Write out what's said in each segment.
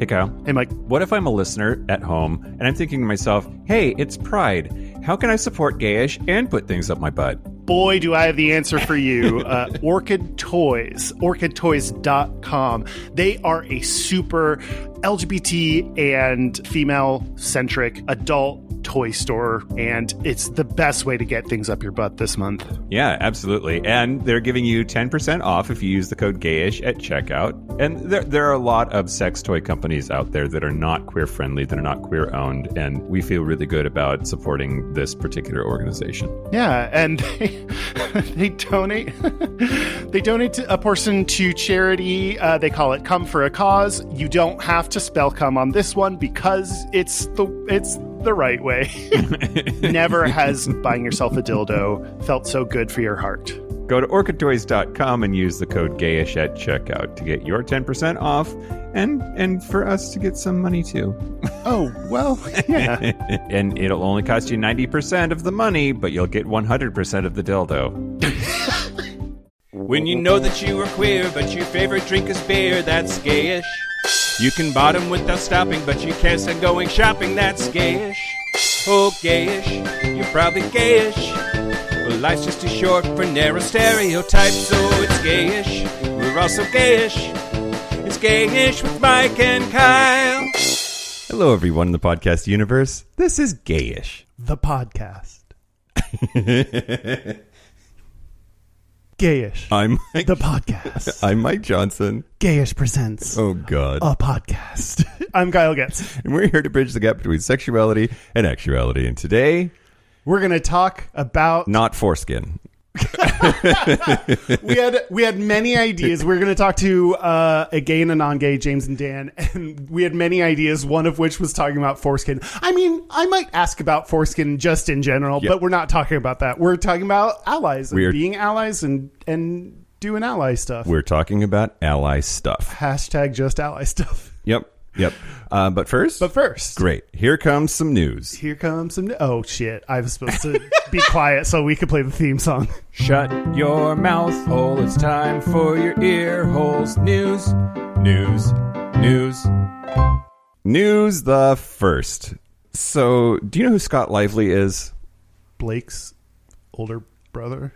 Hey, Kyle. Hey, Mike. What if I'm a listener at home and I'm thinking to myself, hey, it's Pride. How can I support gayish and put things up my butt? Boy, do I have the answer for you. Orchid Toys, orchidtoys.com. They are a super LGBT and female-centric adult toy store, and it's the best way to get things up your butt this month. Yeah, absolutely. And they're giving you 10% off if you use the code gayish at checkout. And there are a lot of sex toy companies out there that are not queer-friendly, that are not queer-owned, and we feel really good about supporting this particular organization. Yeah, and they donate a portion to charity. They call it Come for a Cause. You don't have to spell come on this one because it's the right way. Never has buying yourself a dildo felt so good for your heart. Go to orchidtoys.com and use the code gayish at checkout to get your 10% off and for us to get some money too. Oh, well, yeah. And it'll only cost you 90% of the money, but you'll get 100% of the dildo. When you know that you are queer, but your favorite drink is beer, that's gayish. You can bottom without stopping, but you can't stand going shopping, that's gayish. Oh, gayish, you're probably gayish. Well, life's just too short for narrow stereotypes, so it's gayish. We're also gayish. It's gayish with Mike and Kyle. Hello, everyone in the podcast universe. This is gayish. The podcast. Gayish. I'm Mike. The podcast. I'm Mike Johnson. Gayish presents. Oh, God. A podcast. I'm Kyle Getz. And we're here to bridge the gap between sexuality and actuality. And today, we're going to talk about... not foreskin. we had many ideas. We were going to talk to a gay and a non-gay, James and Dan, and we had many ideas, one of which was talking about foreskin. I mean, I might ask about foreskin just in general, but we're not talking about that. We're talking about allies and being allies and doing ally stuff. We're talking about ally stuff. Hashtag just ally stuff. Yep. But first, great. Here comes some news. Oh shit! I was supposed to be quiet so we could play the theme song. Shut your mouth hole. It's time for your ear holes. News the first. So, do you know who Scott Lively is? Blake's older brother?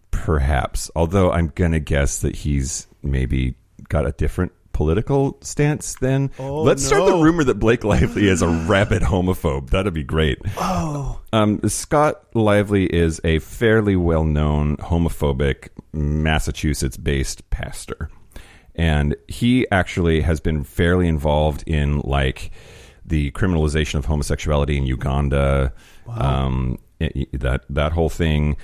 Perhaps. Although I'm gonna guess that he's maybe got a different political stance then. Let's start the rumor that Blake Lively is a rabid homophobe. That'd be great. Scott Lively is a fairly well-known homophobic Massachusetts-based pastor. And he actually has been fairly involved in like the criminalization of homosexuality in Uganda. Wow. That whole thing.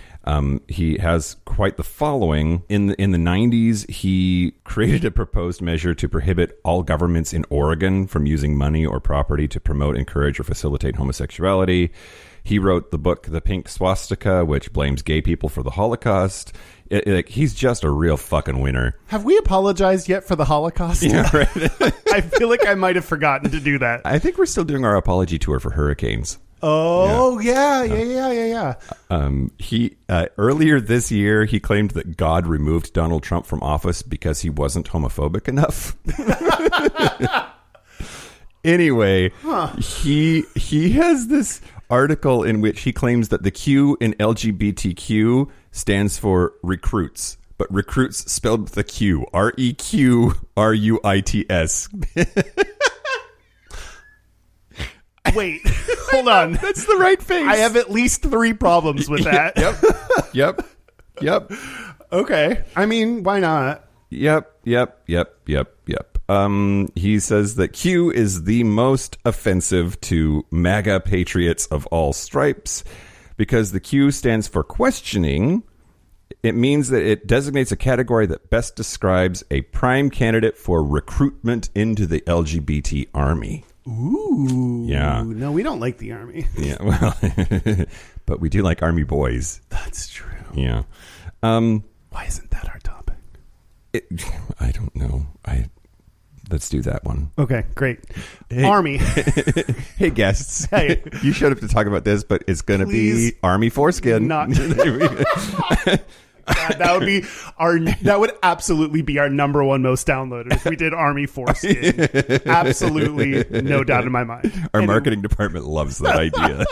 He has quite the following. In the 90s, he created a proposed measure to prohibit all governments in Oregon from using money or property to promote, encourage, or facilitate homosexuality. He wrote the book The Pink Swastika, which blames gay people for the Holocaust. He's just a real fucking winner. Have we apologized yet for the Holocaust? Yeah, right. I feel like I might have forgotten to do that. I think we're still doing our apology tour for hurricanes. Oh, yeah. He earlier this year, he claimed that God removed Donald Trump from office because he wasn't homophobic enough. Anyway, he has this article in which he claims that the Q in LGBTQ stands for recruits, but recruits spelled with a Q, REQRUITS. Wait, hold on. That's the right face. I have at least 3 problems with that. Yep. Okay. I mean, why not? Yep. He says that Q is the most offensive to MAGA patriots of all stripes because the Q stands for questioning. It means that it designates a category that best describes a prime candidate for recruitment into the LGBT army. Ooh. Yeah. No, we don't like the army. Yeah, well, but we do like army boys. That's true. Yeah. Why isn't that our topic? I don't know. Let's do that one. Okay, great. Hey, army. Hey, guests. Hey. You showed up to talk about this, but it's going to be Army foreskin. Not. God, that would absolutely be our number one most downloaded if we did Army foreskin. Absolutely, no doubt in my mind. Our marketing department loves that idea.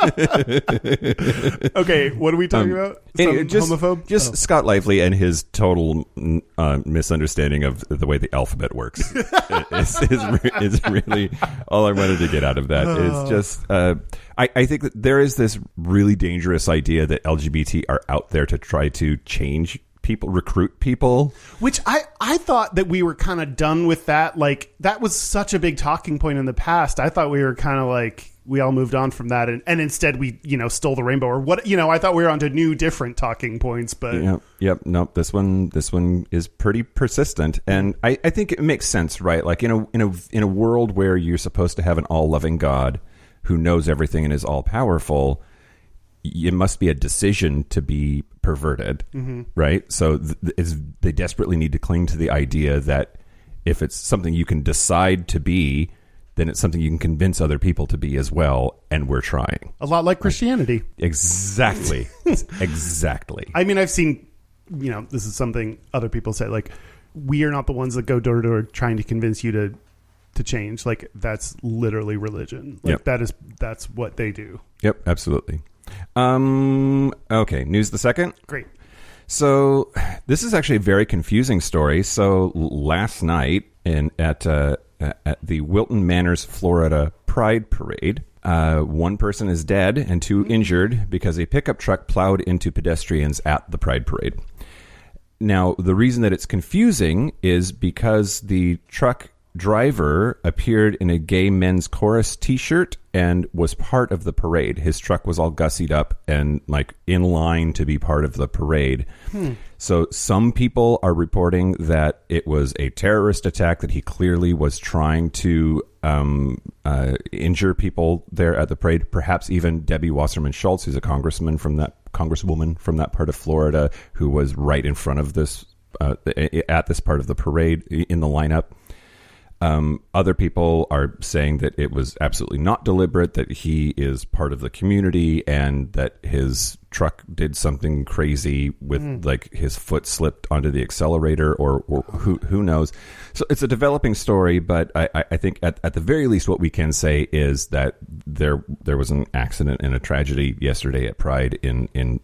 Okay, what are we talking about? Homophobe? Just Scott Lively and his total misunderstanding of the way the alphabet works is really all I wanted to get out of that. Is just I think that there is this really dangerous idea that LGBT are out there to try to change people, recruit people. Which I thought that we were kind of done with that. Like, that was such a big talking point in the past. I thought we were kind of like, we all moved on from that. And instead we, stole the rainbow or what, I thought we were onto new different talking points, but. Yep. Nope. This one is pretty persistent. And I think it makes sense, right? Like in a world where you're supposed to have an all loving God who knows everything and is all powerful, it must be a decision to be perverted, right? So they desperately need to cling to the idea that if it's something you can decide to be, then it's something you can convince other people to be as well, and we're trying. A lot like Christianity. Exactly. Exactly. I mean, I've seen, this is something other people say, like, we are not the ones that go door to door trying to convince you to change. Like, that's literally religion. Like, that's what they do. Yep, absolutely. Okay, news the second. Great. So this is actually a very confusing story. So last night at the Wilton Manors, Florida Pride Parade, one person is dead and two injured because a pickup truck plowed into pedestrians at the Pride Parade. Now, the reason that it's confusing is because the truck driver appeared in a gay men's chorus t-shirt and was part of the parade. His truck was all gussied up and like in line to be part of the parade. So some people are reporting that it was a terrorist attack, that he clearly was trying to injure people there at the parade. Perhaps even Debbie Wasserman Schultz, who's a congresswoman from that part of Florida, who was right in front of this at this part of the parade in the lineup. Other people are saying that it was absolutely not deliberate, that he is part of the community and that his truck did something crazy with like his foot slipped onto the accelerator or who knows. So it's a developing story, but I think at the very least what we can say is that there was an accident and a tragedy yesterday at Pride in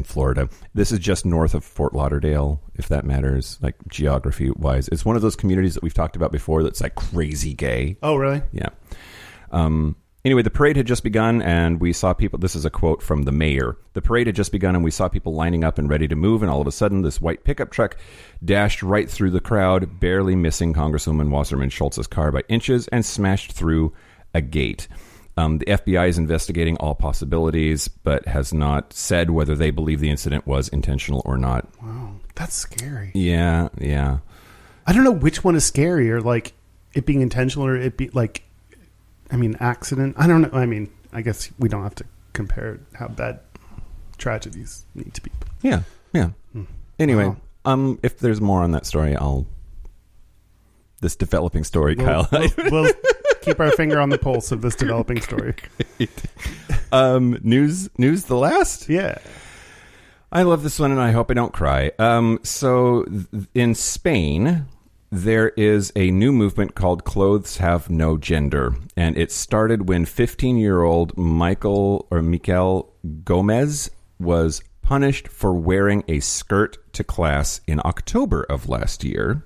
Florida. This is just north of Fort Lauderdale, if that matters, like geography wise. It's one of those communities that we've talked about before that's like crazy gay. Oh, really? Yeah. Anyway, the parade had just begun, and we saw people. This is a quote from the mayor. The parade had just begun, and we saw people lining up and ready to move, and all of a sudden, this white pickup truck dashed right through the crowd, barely missing Congresswoman Wasserman Schultz's car by inches, and smashed through a gate. The FBI is investigating all possibilities, but has not said whether they believe the incident was intentional or not. Wow, that's scary. Yeah. I don't know which one is scarier, like it being intentional or it be like... accident. I don't know. I guess we don't have to compare how bad tragedies need to be. Yeah. Anyway, if there's more on that story, this developing story, Kyle. We'll keep our finger on the pulse of this developing story. News the last? Yeah. I love this one, and I hope I don't cry. So in Spain, there is a new movement called Clothes Have No Gender, and it started when 15-year-old Mikel Gomez was punished for wearing a skirt to class in October of last year.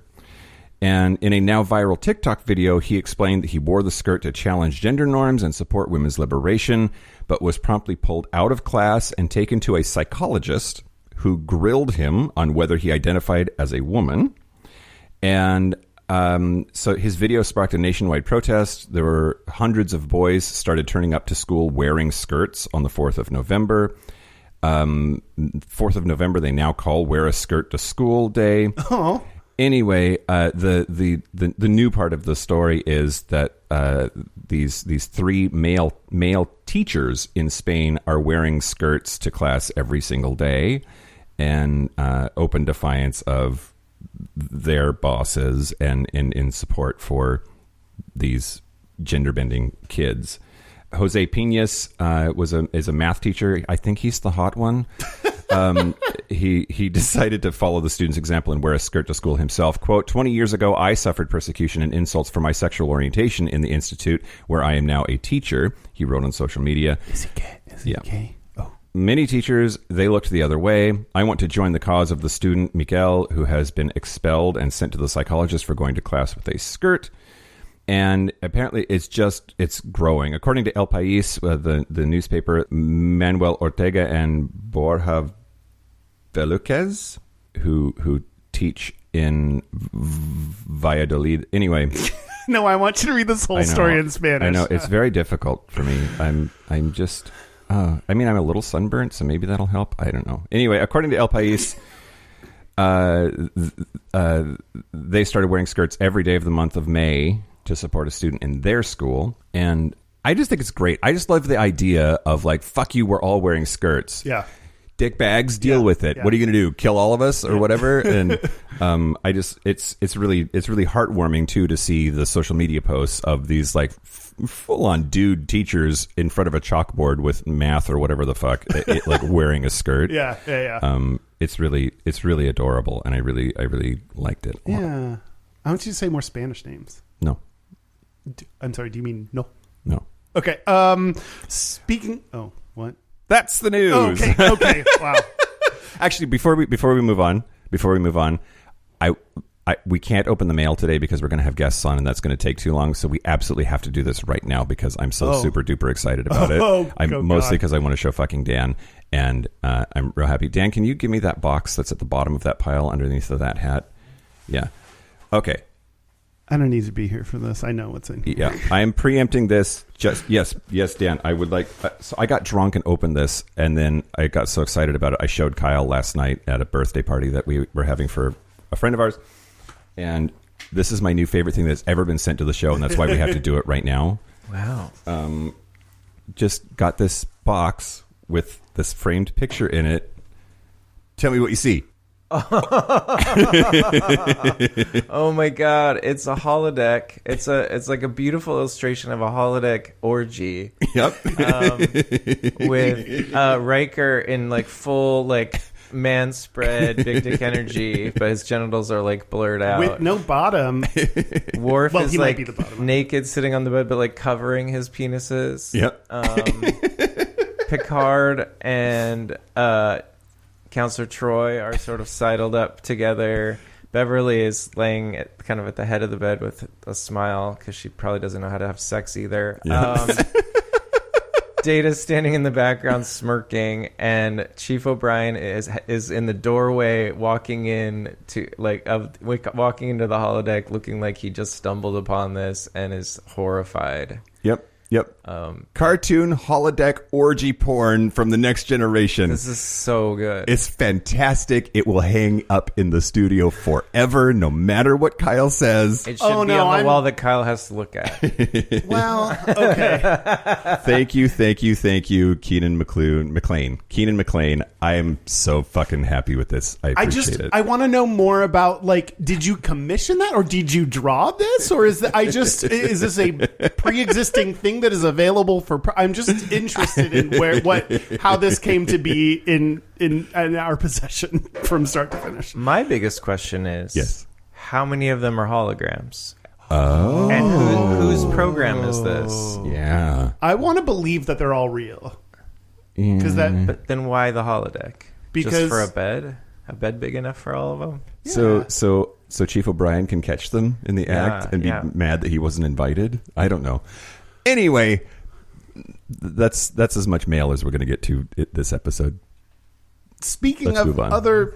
And in a now viral TikTok video, he explained that he wore the skirt to challenge gender norms and support women's liberation, but was promptly pulled out of class and taken to a psychologist who grilled him on whether he identified as a woman. And so his video sparked a nationwide protest. There were hundreds of boys started turning up to school wearing skirts on the 4th of November. 4th of November, they now call Wear a Skirt to School Day. Oh. Anyway, the new part of the story is that these three male teachers in Spain are wearing skirts to class every single day, and open defiance of their bosses and in support for these gender bending kids. Jose Piñas is a math teacher. I think he's the hot one. He decided to follow the student's example and wear a skirt to school himself. Quote, 20 years ago, I suffered persecution and insults for my sexual orientation in the institute where I am now a teacher, he wrote on social media. Is he gay? Is he gay? Oh. Many teachers, they looked the other way. I want to join the cause of the student, Miguel, who has been expelled and sent to the psychologist for going to class with a skirt. And apparently it's growing. According to El País, the newspaper, Manuel Ortega and Borja Veluquez, who teach in Valladolid. Anyway. No, I want you to read this whole story in Spanish. I know. It's very difficult for me. I'm just... I'm a little sunburnt, so maybe that'll help. I don't know. Anyway, according to El País, they started wearing skirts every day of the month of May to support a student in their school. And I just think it's great. I just love the idea of like, fuck you, we're all wearing skirts. Yeah. Dick bags, deal with it. Yeah. What are you going to do? Kill all of us or whatever? And it's really heartwarming too to see the social media posts of these like full on dude teachers in front of a chalkboard with math or whatever the fuck, like wearing a skirt. Yeah. It's really adorable, and I really liked it. Yeah. I want you to say more Spanish names. No. I'm sorry. Do you mean no? No. Okay. Speaking. Oh, what? That's the news. Okay. Wow. Actually, before we move on, we can't open the mail today because we're going to have guests on, and that's going to take too long. So we absolutely have to do this right now because I'm so super duper excited about it. I'm mostly because I want to show fucking Dan, and I'm real happy. Dan, can you give me that box that's at the bottom of that pile underneath of that hat? Yeah. Okay. I don't need to be here for this. I know what's in here. Yeah, I am preempting this. Yes, Dan. I would like. So I got drunk and opened this, and then I got so excited about it. I showed Kyle last night at a birthday party that we were having for a friend of ours, and this is my new favorite thing that's ever been sent to the show, and that's why we have to do it right now. Wow. Just got this box with this framed picture in it. Tell me what you see. Oh my god, it's a holodeck. It's like a beautiful illustration of a holodeck orgy. Yep. With Riker in like full like man spread, big dick energy, but his genitals are like blurred out. With no bottom. Worf is he like might be the bottom. naked sitting on the bed but like covering his penises. Yep. Picard and Counselor Troy are sort of sidled up together. Beverly is laying kind of at the head of the bed with a smile because she probably doesn't know how to have sex either. Yeah. Data's standing in the background smirking, and Chief O'Brien is in the doorway walking into the holodeck looking like he just stumbled upon this and is horrified. Yep. Cartoon holodeck orgy porn from the next generation. This is so good. It's fantastic. It will hang up in the studio forever, no matter what Kyle says. It should be on the wall that Kyle has to look at. Well, okay. Thank you, Keenan McLean. I am so fucking happy with this. I appreciate it. I want to know more about, like, did you commission that, or did you draw this, or is this a pre-existing thing that is available for? I'm just interested in how this came to be in our possession from start to finish. My biggest question is, yes, how many of them are holograms? Oh, and whose program is this? Yeah, I want to believe that they're all real. But then why the holodeck? Because just for a bed big enough for all of them. Yeah. So Chief O'Brien can catch them in the act and be mad that he wasn't invited. I don't know. Anyway, that's as much mail as we're going to get to this episode. Speaking of other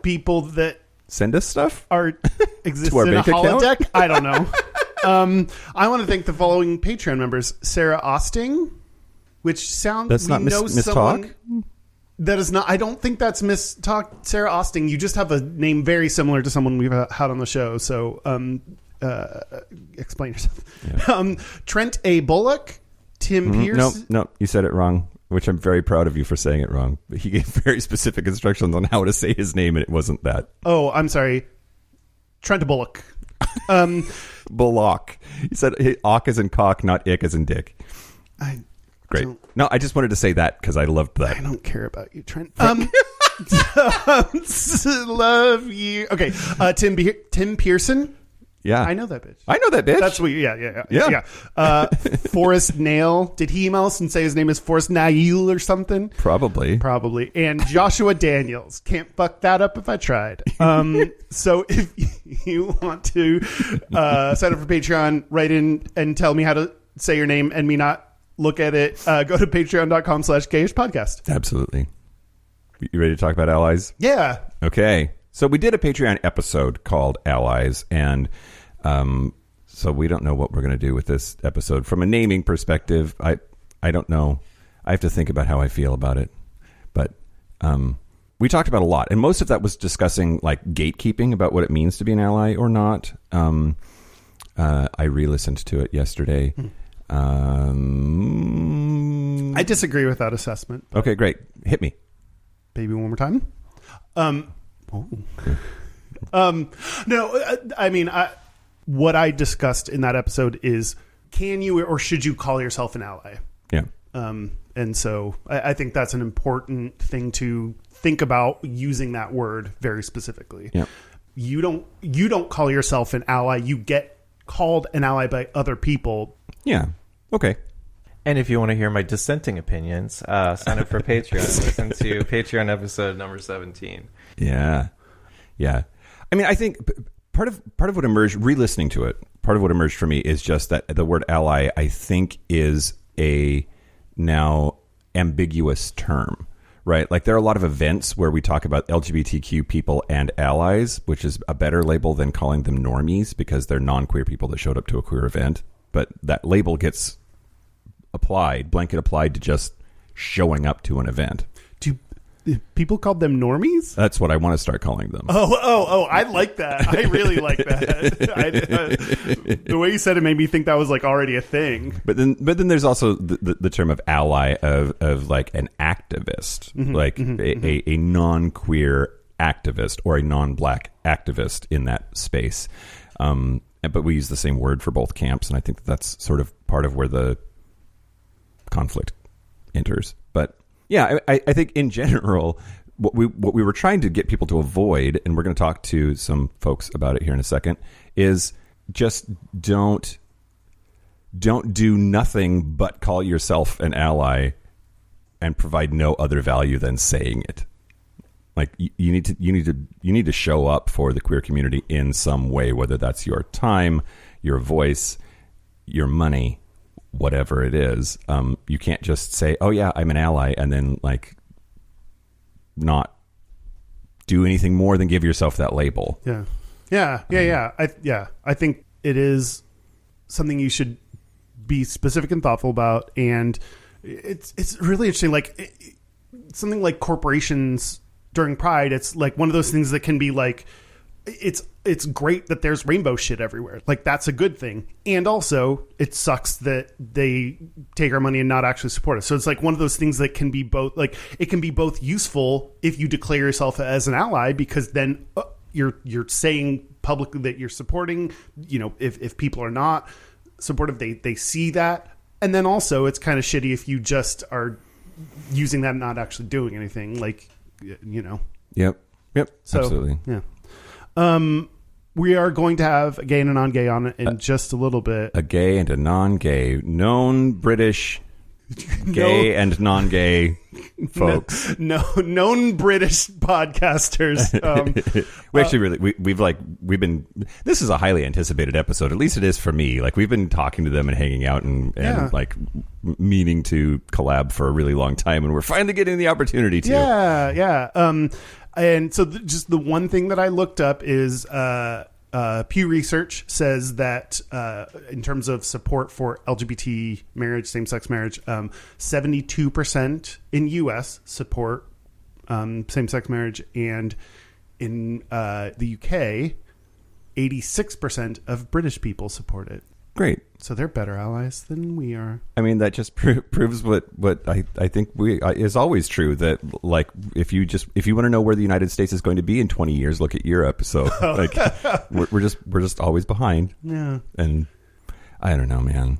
people that send us stuff exist in a holodeck, I don't know. I want to thank the following Patreon members: Sarah Austing, which sounds that's not Miss Talk. That is not. I don't think that's Miss Talk. Sarah Austing. You just have a name very similar to someone we've had on the show. So explain yourself. Yeah. Trent A. Bullock, Tim Pierce. No, you said it wrong, which I'm very proud of you for saying it wrong. But he gave very specific instructions on how to say his name, and it wasn't that. Oh, I'm sorry. Trent Bullock. Bullock. He said "Ock" as in cock, not "ick" as in dick. Great. No, I just wanted to say that because I loved that. I don't care about you, Trent. Love you. Okay, Tim Pearson. Yeah. I know that bitch. I know that bitch. That's what. Yeah. Forrest Nail. Did he email us and say his name is Forrest Nail or something? Probably. And Joshua Daniels. Can't fuck that up if I tried. So if you want to sign up for Patreon, write in and tell me how to say your name and me not look at it. Go to patreon.com/gayishpodcast. Absolutely. You ready to talk about allies? Yeah. Okay. So we did a Patreon episode called Allies, and so we don't know what we're going to do with this episode. From a naming perspective, I don't know. I have to think about how I feel about it. But we talked about a lot, and most of that was discussing like gatekeeping about what it means to be an ally or not. I re-listened to it yesterday. I disagree with that assessment. Okay, great. Hit me. Baby, one more time. No, I mean, what I discussed in that episode is, can you or should you call yourself an ally? Yeah. And so I think that's an important thing to think about, using that word very specifically. Yeah. You don't call yourself an ally. You get called an ally by other people. Yeah. Okay. And if you want to hear my dissenting opinions, sign up for Patreon. Listen to Patreon episode number 17. Yeah. Yeah. I mean, I think part of what emerged, re-listening to it, part of what emerged for me is just that the word ally, I think, is a now ambiguous term, right? Like there are a lot of events where we talk about LGBTQ people and allies, which is a better label than calling them normies because they're non-queer people that showed up to a queer event. But that label gets blanket applied to just showing up to an event. Do people call them normies? That's what I want to start calling them. Oh, I like that. I really like that. The way you said it made me think that was like already a thing. But then there's also the term of ally of like an activist, like a non-queer activist or a non-black activist in that space. But we use the same word for both camps, and I think that's sort of part of where the conflict enters. But yeah, I think in general, what we were trying to get people to avoid, and we're going to talk to some folks about it here in a second, is just don't do nothing but call yourself an ally and provide no other value than saying it. Like you need to show up for the queer community in some way, whether that's your time, your voice, your money, whatever it is. You can't just say, "Oh yeah, I'm an ally," and then like not do anything more than give yourself that label. Yeah. I think it is something you should be specific and thoughtful about, and it's really interesting. Like something like corporations during Pride, it's like one of those things that can be like, it's great that there's rainbow shit everywhere. Like that's a good thing. And also it sucks that they take our money and not actually support us. So it's like one of those things that can be both, like it can be both useful if you declare yourself as an ally, because then you're saying publicly that you're supporting, you know, if people are not supportive, they see that. And then also it's kind of shitty if you just are using that and not actually doing anything, like, you know. Yep. So, absolutely. Yeah. We are going to have a gay and a non-gay on it in just a little bit. A gay and a non-gay, known British gay and non-gay folks. Known British podcasters. We actually we've been. This is a highly anticipated episode. At least it is for me. Like we've been talking to them and hanging out and like meaning to collab for a really long time, and we're finally getting the opportunity to. Yeah. And so just the one thing that I looked up is Pew Research says that in terms of support for LGBT marriage, same-sex marriage, 72% in U.S. support same-sex marriage, and in the UK, 86% of British people support it. Great. So they're better allies than we are. I mean, that just proves what I think is always true, that like if you want to know where the United States is going to be in 20 years, look at Europe. So like we're just always behind. Yeah. And I don't know, man.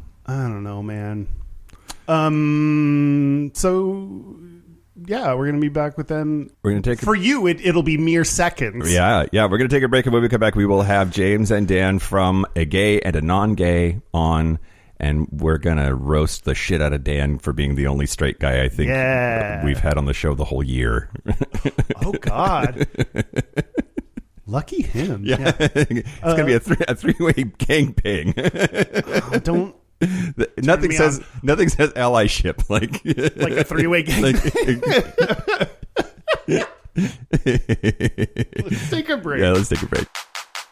So yeah, we're gonna be back with them. We're gonna take for you. It'll be mere seconds. Yeah. We're gonna take a break, and when we come back, we will have James and Dan from A Gay and a Non-Gay on, and we're gonna roast the shit out of Dan for being the only straight guy I think we've had on the show the whole year. Oh God. Lucky him. Yeah. It's gonna be a three-way gangbang. Don't. Nothing says allyship like a three-way gang. Let's take a break. Yeah, let's take a break.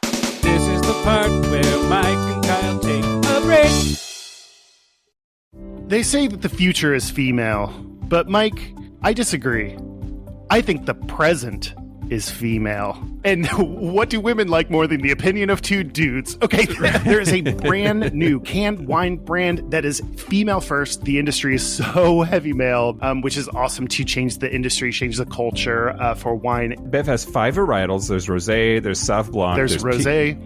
This is the part where Mike and Kyle take a break. They say that the future is female, but Mike, I disagree. I think the present is female. And what do women like more than the opinion of two dudes? Okay, there is a brand new canned wine brand that is female first. The industry is so heavy male, which is awesome to change the industry, change the culture for wine. Bev has 5 varietals. There's Rosé, there's Sauv Blanc, There's Rosé.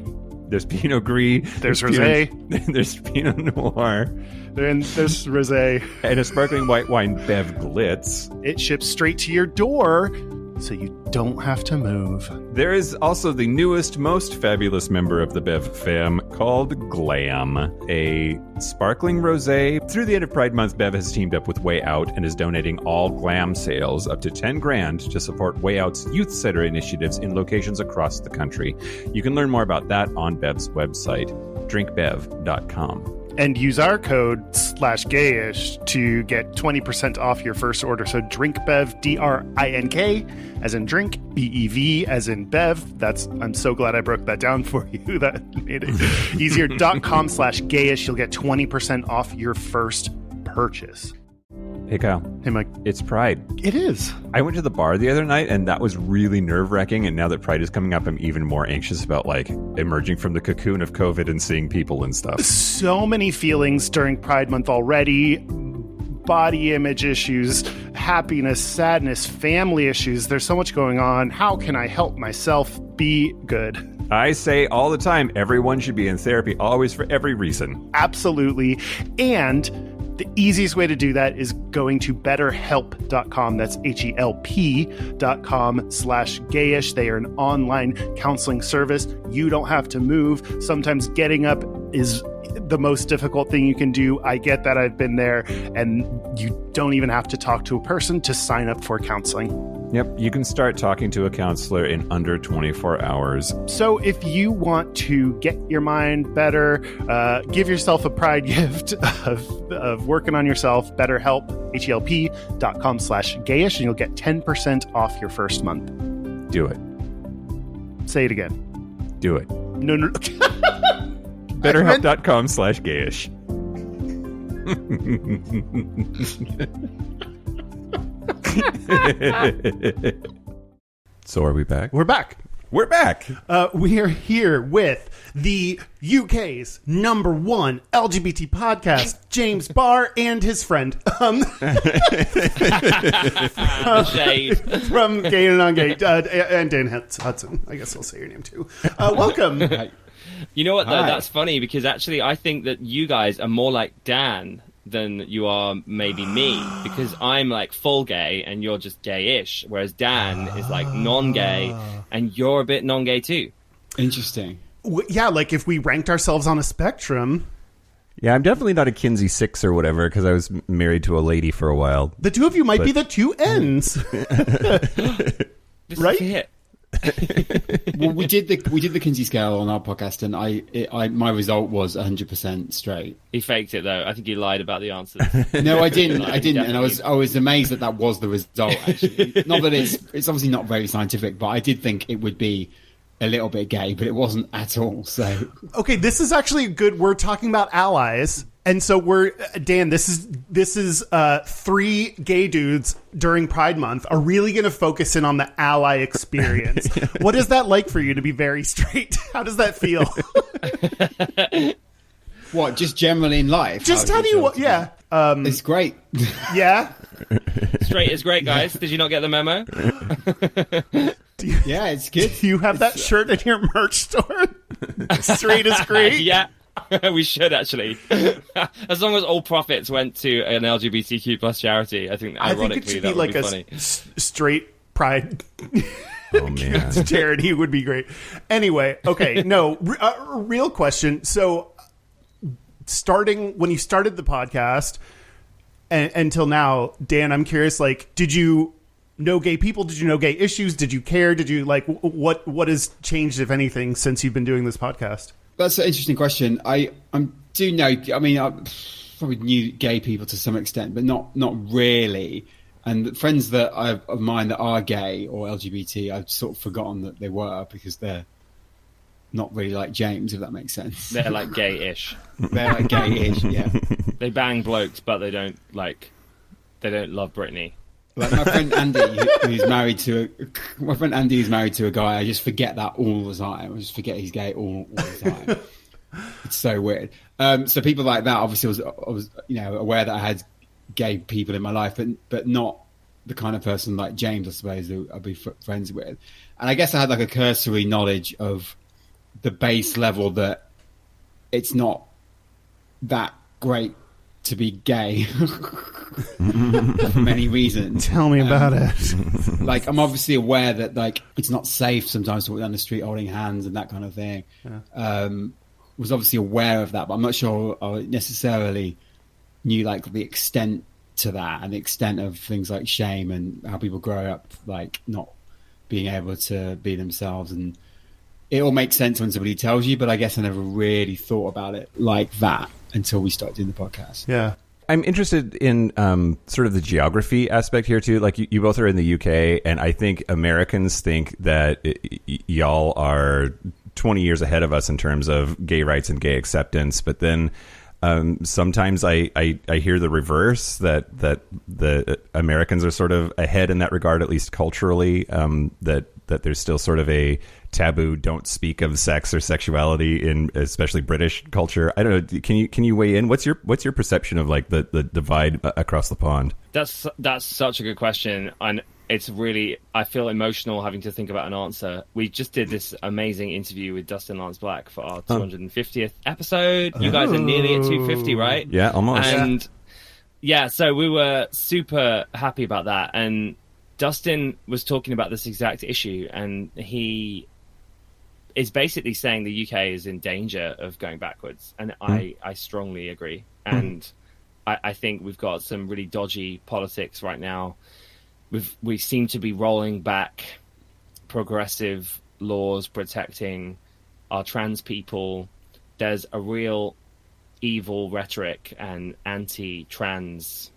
There's Pinot Gris. There's Rosé. There's Pinot Noir. Then there's Rosé. And a sparkling white wine, Bev Glitz. It ships straight to your door, so you don't have to move. There is also the newest, most fabulous member of the Bev fam called Glam, a sparkling rosé. Through the end of Pride Month, Bev has teamed up with Way Out and is donating all Glam sales up to $10,000 to support Way Out's youth center initiatives in locations across the country. You can learn more about that on Bev's website, drinkbev.com. And use our code /gayish to get 20% off your first order. So drinkbev, DRINK, as in drink, BEV, as in Bev. I'm so glad I broke that down for you. That made it easier. .com /gayish. You'll get 20% off your first purchase. Hey, Kyle. Hey, Mike. It's Pride. It is. I went to the bar the other night, and that was really nerve-wracking. And now that Pride is coming up, I'm even more anxious about, emerging from the cocoon of COVID and seeing people and stuff. So many feelings during Pride Month already. Body image issues, happiness, sadness, family issues. There's so much going on. How can I help myself be good? I say all the time, everyone should be in therapy, always, for every reason. Absolutely. And the easiest way to do that is going to betterhelp.com. That's HELP.com /gayish. They are an online counseling service. You don't have to move. Sometimes getting up is the most difficult thing you can do. I get that. I've been there. And you don't even have to talk to a person to sign up for counseling. Yep, you can start talking to a counselor in under 24 hours. So if you want to get your mind better, give yourself a pride gift of working on yourself, BetterHelp, HELP.com /gayish, and you'll get 10% off your first month. Do it. Say it again. Do it. No. BetterHelp.com /gayish. So are we back? We're back. We're back. We are here with the UK's #1 LGBT podcast, James Barr and his friend. Shade. From Gay and Non-Gay, and Dan Hudson. I guess I'll say your name too. Welcome. You know what, though? Hi. That's funny because actually I think that you guys are more like Dan than you are maybe me, because I'm like full gay and you're just gay-ish, whereas Dan is like non-gay and you're a bit non-gay too. Interesting. Yeah, like if we ranked ourselves on a spectrum. Yeah, I'm definitely not a Kinsey 6 or whatever, because I was married to a lady for a while. The two of you might be the two ends. This Right? is it. Well, we did the Kinsey scale on our podcast, and my result was 100% straight. He faked it though. I think he lied about the answers. No, I didn't, and I was amazed that was the result. Actually, not that it's obviously not very scientific, but I did think it would be a little bit gay, but it wasn't at all. So Okay, this is actually good. We're talking about allies. And so Dan, this is 3 gay dudes during Pride Month are really going to focus in on the ally experience. What is that like for you to be very straight? How does that feel? what? Just generally in life? Just how do you? Yeah. It's great. Yeah. Straight is great, guys. Did you not get the memo? Yeah, it's good. Do you have that shirt in your merch store? Straight is great. Yeah. We should actually, as long as all profits went to an LGBTQ plus charity. I think ironically it should that be would like be funny. Straight pride Oh man. charity would be great. Anyway, okay, no, real question. So, when you started the podcast and until now, Dan, I'm curious. Like, did you know gay people? Did you know gay issues? Did you care? Did you like what has changed, if anything, since you've been doing this podcast? That's an interesting question. I do know. I mean, I probably knew gay people to some extent, but not really. And the friends that of mine that are gay or LGBT, I've sort of forgotten that they were because they're not really like James, if that makes sense. They're like gay-ish. They're like gay-ish, yeah. They bang blokes, but they don't love Britney. Like my friend Andy, who's married to a guy. I just forget that all the time. I just forget he's gay all the time. It's so weird. So people like that, obviously, I was aware that I had gay people in my life, but not the kind of person like James, I suppose, who I'd be friends with. And I guess I had like a cursory knowledge of the base level that it's not that great to be gay for many reasons. Tell me about it. Like, I'm obviously aware that like it's not safe sometimes to walk down the street holding hands and that kind of thing. Yeah. Was obviously aware of that, but I'm not sure I necessarily knew like the extent to that and the extent of things like shame and how people grow up like not being able to be themselves. And it all makes sense when somebody tells you, but I guess I never really thought about it like that until we started doing the podcast. Yeah. I'm interested in sort of the geography aspect here too. Like you both are in the UK, and I think Americans think that y'all are 20 years ahead of us in terms of gay rights and gay acceptance. But then sometimes I hear the reverse, that the Americans are sort of ahead in that regard, at least culturally. That there's still sort of a taboo, don't speak of sex or sexuality in especially British culture. I don't know. Can you weigh in? What's your perception of like the divide across the pond? That's such a good question, and it's really, I feel emotional having to think about an answer. We just did this amazing interview with Dustin Lance Black for our 250th episode. You guys are nearly at 250, right? Yeah, almost. And yeah, so we were super happy about that. And Dustin was talking about this exact issue, and he is basically saying the UK is in danger of going backwards. And I strongly agree. And I think we've got some really dodgy politics right now. We seem to be rolling back progressive laws protecting our trans people. There's a real evil rhetoric and anti-trans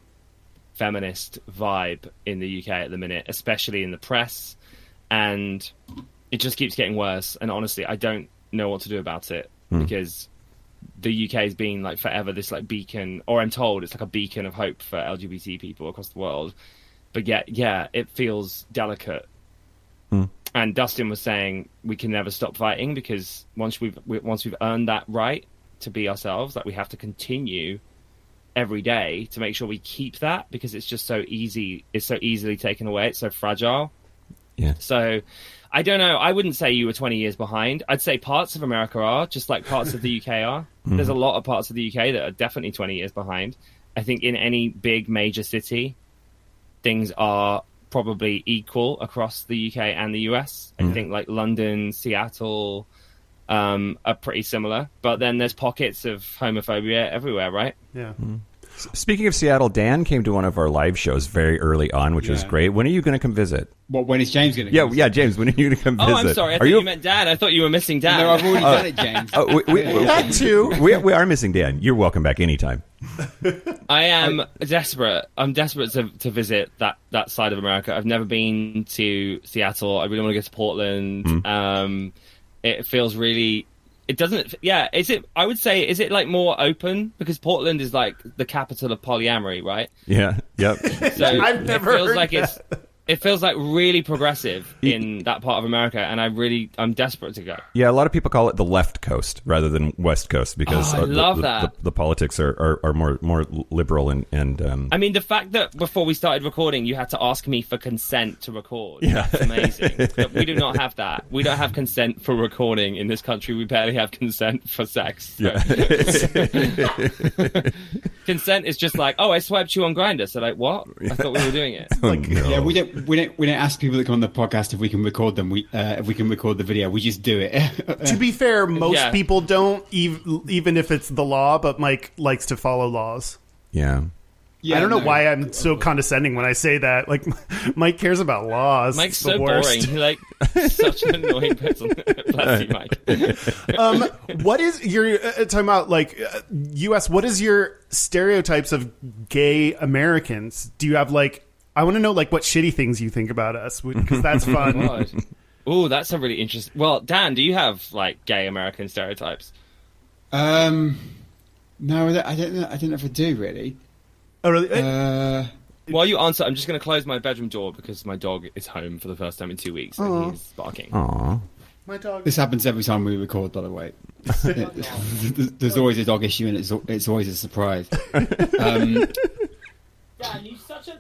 feminist vibe in the UK at the minute, especially in the press, and it just keeps getting worse. And honestly, I don't know what to do about it because the UK has been like forever this like beacon, or I'm told it's like a beacon of hope for LGBT people across the world. But yeah, it feels delicate. And Dustin was saying we can never stop fighting because once we've earned that right to be ourselves, like we have to continue every day to make sure we keep that, because it's just so easy. It's so easily taken away. It's so fragile. Yeah. So I don't know. I wouldn't say you were 20 years behind. I'd say parts of America are, just like parts of the UK are. There's a lot of parts of the UK that are definitely 20 years behind. I think in any big major city, things are probably equal across the UK and the US. I think like London, Seattle are pretty similar. But then there's pockets of homophobia everywhere, right? Yeah. Speaking of Seattle, Dan came to one of our live shows very early on, which was great. When are you going to come visit? What, when is James going to come? Yeah, James, when are you going to come visit? Oh, I'm sorry. I thought you meant Dan. I thought you were missing Dan. No, I've already done it, James. That too. We are missing Dan. You're welcome back anytime. I am desperate. I'm desperate to visit that side of America. I've never been to Seattle. I really want to go to Portland. It feels really... It doesn't... Yeah, is it... I would say, is it like more open? Because Portland is like the capital of polyamory, right? Yeah, yep. So I've never it feels heard like that. It feels like really progressive in that part of America, and I'm desperate to go. Yeah, a lot of people call it the left coast rather than West Coast because I love that. The politics are more liberal and I mean, the fact that before we started recording, you had to ask me for consent to record. Yeah. That's amazing. But we do not have that. We don't have consent for recording in this country. We barely have consent for sex. So. Yeah. Consent is just like, oh, I swiped you on Grindr. So like, what? I thought we were doing it. Yeah, we don't ask people that come on the podcast if we can record them. If we can record the video, we just do it. To be fair, most Yeah. people don't, even if it's the law, but Mike likes to follow laws. yeah. Yeah, I don't know no. why I'm so condescending when I say that. Like, Mike cares about laws. Mike's It's the so worst. boring. He's like such an annoying person. Bless you, Mike. What is your talking about? Like, U.S. What is your stereotypes of gay Americans? Do you have like? I want to know like what shitty things you think about us because that's fun. God. Oh, that's a really interesting. Well, Dan, do you have like gay American stereotypes? No, I don't know. I don't know if I do really. Oh, really? While you answer, I'm just going to close my bedroom door because my dog is home for the first time in 2 weeks and he's barking. Aw. My dog. This happens every time we record, by the way. There's always a dog issue, and it's always a surprise. Dan, you're such a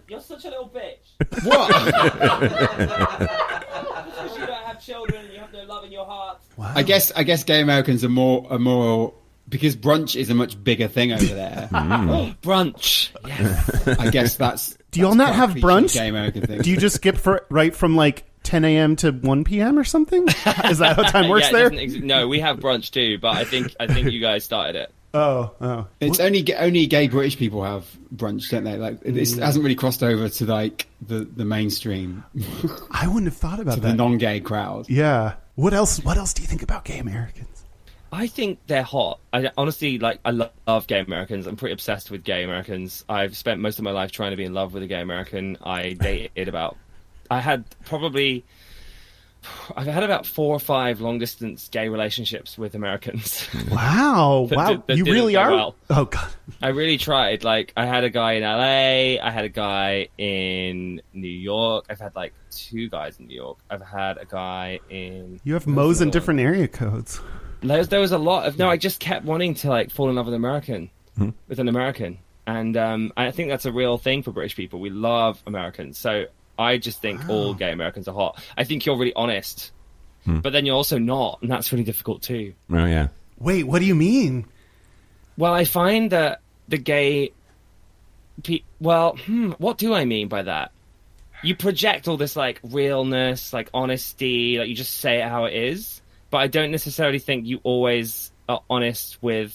little bitch. What? Because you don't have children and you have no love in your heart. I guess gay Americans are more because brunch is a much bigger thing over there. Brunch. Yes. I guess that's. Do y'all not quite a have cliche brunch? Gay American thing. Do you just skip right from like 10 a.m. to 1 p.m. or something? Is that how time works Yeah, it there? doesn't no, we have brunch too, but I think you guys started it. Oh. It's only gay British people have brunch, don't they? Like it hasn't really crossed over to like the mainstream, I wouldn't have thought about to that. the non-gay crowd. Yeah. What else do you think about gay Americans? I think they're hot. I honestly I love gay Americans. I'm pretty obsessed with gay Americans. I've spent most of my life trying to be in love with a gay American. I've had about 4 or 5 long distance gay relationships with Americans. Wow. That You didn't really go are? well. Oh, God. I really tried. Like, I had a guy in LA. I had a guy in New York. I've had like 2 guys in New York. I've had a guy in. You have Mo's in different area codes. There was a lot of. No, I just kept wanting to like fall in love with an American. And I think that's a real thing for British people. We love Americans. So I just think all gay Americans are hot. I think you're really honest, but then you're also not, and that's really difficult too. Oh yeah. Wait, what do you mean? Well, I find that the gay... what do I mean by that? You project all this, like, realness, like, honesty, like, you just say it how it is, but I don't necessarily think you always are honest with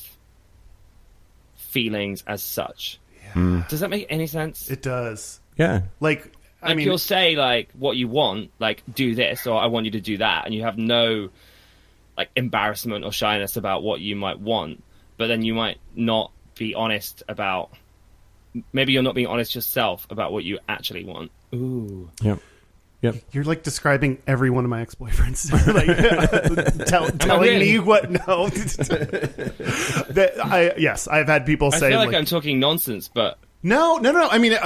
feelings as such. Does that make any sense? It does. Yeah. Like, I Like, mean, you'll say, like, what you want, like, do this, or I want you to do that, and you have no, like, embarrassment or shyness about what you might want, but then you might not be honest about... Maybe you're not being honest yourself about what you actually want. Ooh. Yep. you're like describing every one of my ex-boyfriends. Like, telling really? me what? No. Yes, I've had people I say feel like I'm talking nonsense, but... No. I mean,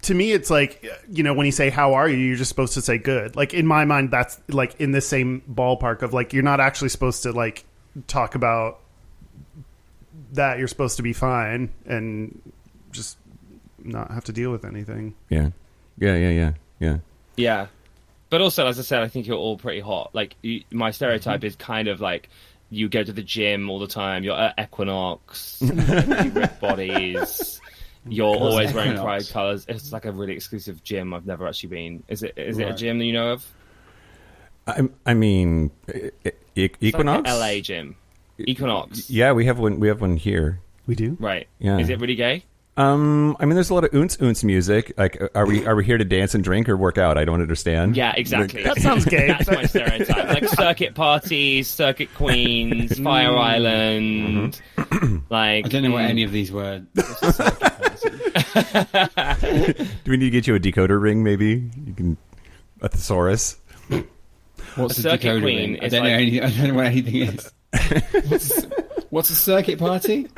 to me, it's like, when you say, how are you? You're just supposed to say good. Like, in my mind, that's like in the same ballpark of like, you're not actually supposed to like talk about that. You're supposed to be fine and just not have to deal with anything. Yeah. Yeah. But also, as I said, I think you're all pretty hot. Like, my stereotype is kind of like, you go to the gym all the time, you're at Equinox, you rip bodies... You're always wearing pride colours. It's like a really exclusive gym. I've never actually been. Is it a gym that you know of? I mean, Equinox? It's like a LA gym. Equinox. Yeah, we have one here. We do? Right. Yeah. Is it really gay? I mean, there's a lot of oons music. Like, are we here to dance and drink or work out? I don't understand. Yeah, exactly. That sounds gay. That's my stereotype. Like circuit parties, circuit queens, Fire Island. Like, I don't know what any of these were. Do we need to get you a decoder ring? Maybe you can a thesaurus. What's A a circuit decoder queen ring? I is don't know. like- I don't know what anything is. What's a circuit party?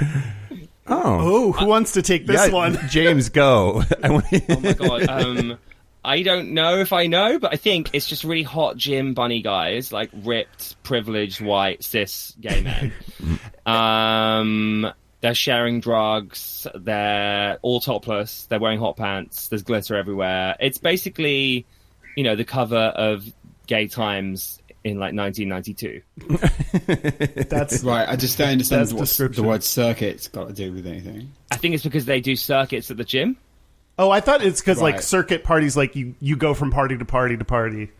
Oh, Oh, who wants to take this yeah, one? James, go. oh my god. I don't know if I know, but I think it's just really hot gym bunny guys, like ripped, privileged, white, cis gay men. They're sharing drugs. They're all topless. They're wearing hot pants. There's glitter everywhere. It's basically, the cover of Gay Times in like 1992. That's right. I just don't understand what description. the word circuit's got to do with anything. I think it's because they do circuits at the gym. Oh, I thought it's because like Right. circuit parties, like you go from party to party to party.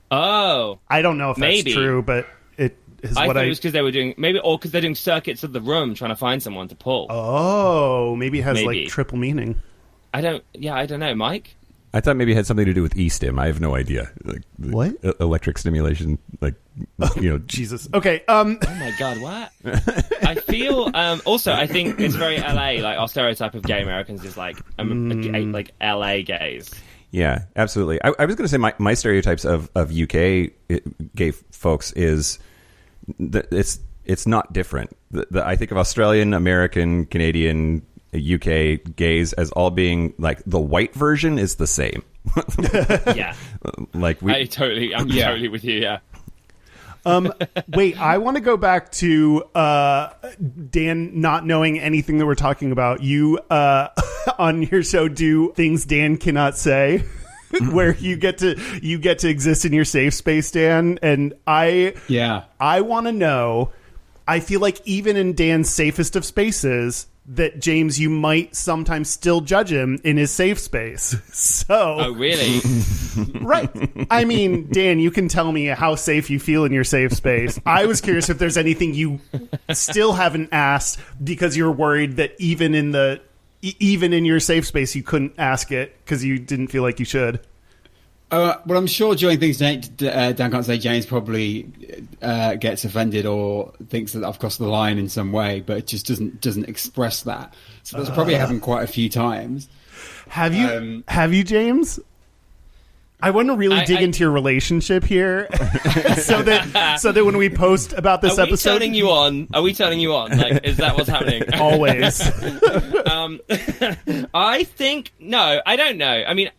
Oh, I don't know if that's Maybe. true, but it is I what thought I. it was because they were doing because they're doing circuits of the room trying to find someone to pull. Oh, maybe it has Maybe. like triple meaning. I don't know, Mike. I thought maybe it had something to do with e-stim. I have no idea. Like What? Electric stimulation, like Jesus. Okay. Oh my god, what? I feel also I think it's very LA, like our stereotype of gay Americans is like like LA gays. Yeah, absolutely. I was going to say my stereotypes of UK gay folks is that it's not different. I think of Australian, American, Canadian, UK gays as all being like the white version is the same. Yeah. Like I'm totally with you, yeah. Wait, I want to go back to Dan not knowing anything that we're talking about. You on your show do things Dan cannot say, where you get to exist in your safe space, Dan. And I want to know. I feel like even in Dan's safest of spaces, that James, you might sometimes still judge him in his safe space. So, Oh, really? right. I mean, Dan, you can tell me how safe you feel in your safe space. I was curious if there's anything you still haven't asked because you're worried that even in your safe space, you couldn't ask it because you didn't feel like you should. Well, I'm sure during things Dan can't say, James probably gets offended or thinks that I've crossed the line in some way, but it just doesn't express that. So that's probably happened quite a few times. Have you, James? I want to really dig into your relationship here, so that when we post about this episode, Are we turning you on? Like, is that what's happening? always. I think no. I don't know. I mean,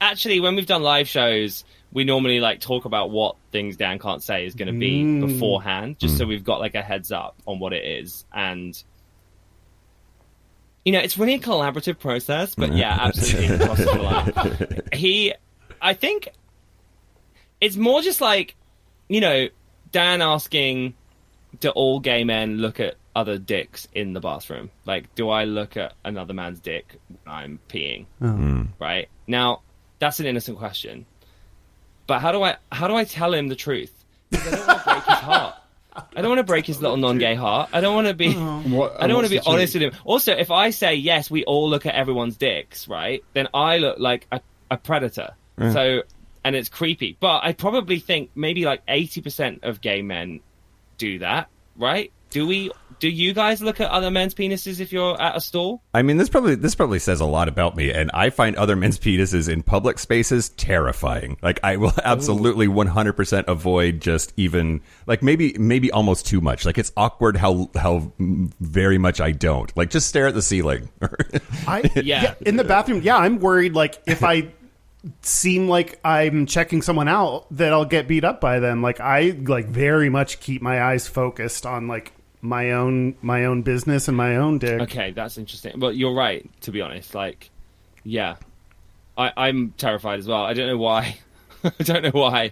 actually, when we've done live shows, we normally like talk about what things Dan can't say is going to be beforehand, just so we've got like a heads up on what it is. And it's really a collaborative process. But yeah, absolutely, crosses the line. I think it's more just like Dan asking, do all gay men look at other dicks in the bathroom? Like, do I look at another man's dick when I'm peeing? Right now. That's an innocent question, but how do I tell him the truth? Because I don't want to break his heart. I don't want to break his little non-gay heart. I don't want to be. I don't want to be honest with him. Also, if I say yes, we all look at everyone's dicks, right? Then I look like a predator. So, and it's creepy. But I probably think maybe like 80% of gay men do that, right? Do you guys look at other men's penises if you're at a stall? I mean, this probably says a lot about me, and I find other men's penises in public spaces terrifying. Like, I will absolutely 100% avoid just even like maybe almost too much. Like, it's awkward how very much I don't. Like, just stare at the ceiling. In the bathroom. Yeah, I'm worried. Like, if I seem like I'm checking someone out, that I'll get beat up by them. Like, I like very much keep my eyes focused on like my own business and my own dick. Okay, that's interesting. But you're right, to be honest. Like, yeah, I'm terrified as well. I don't know why. I don't know why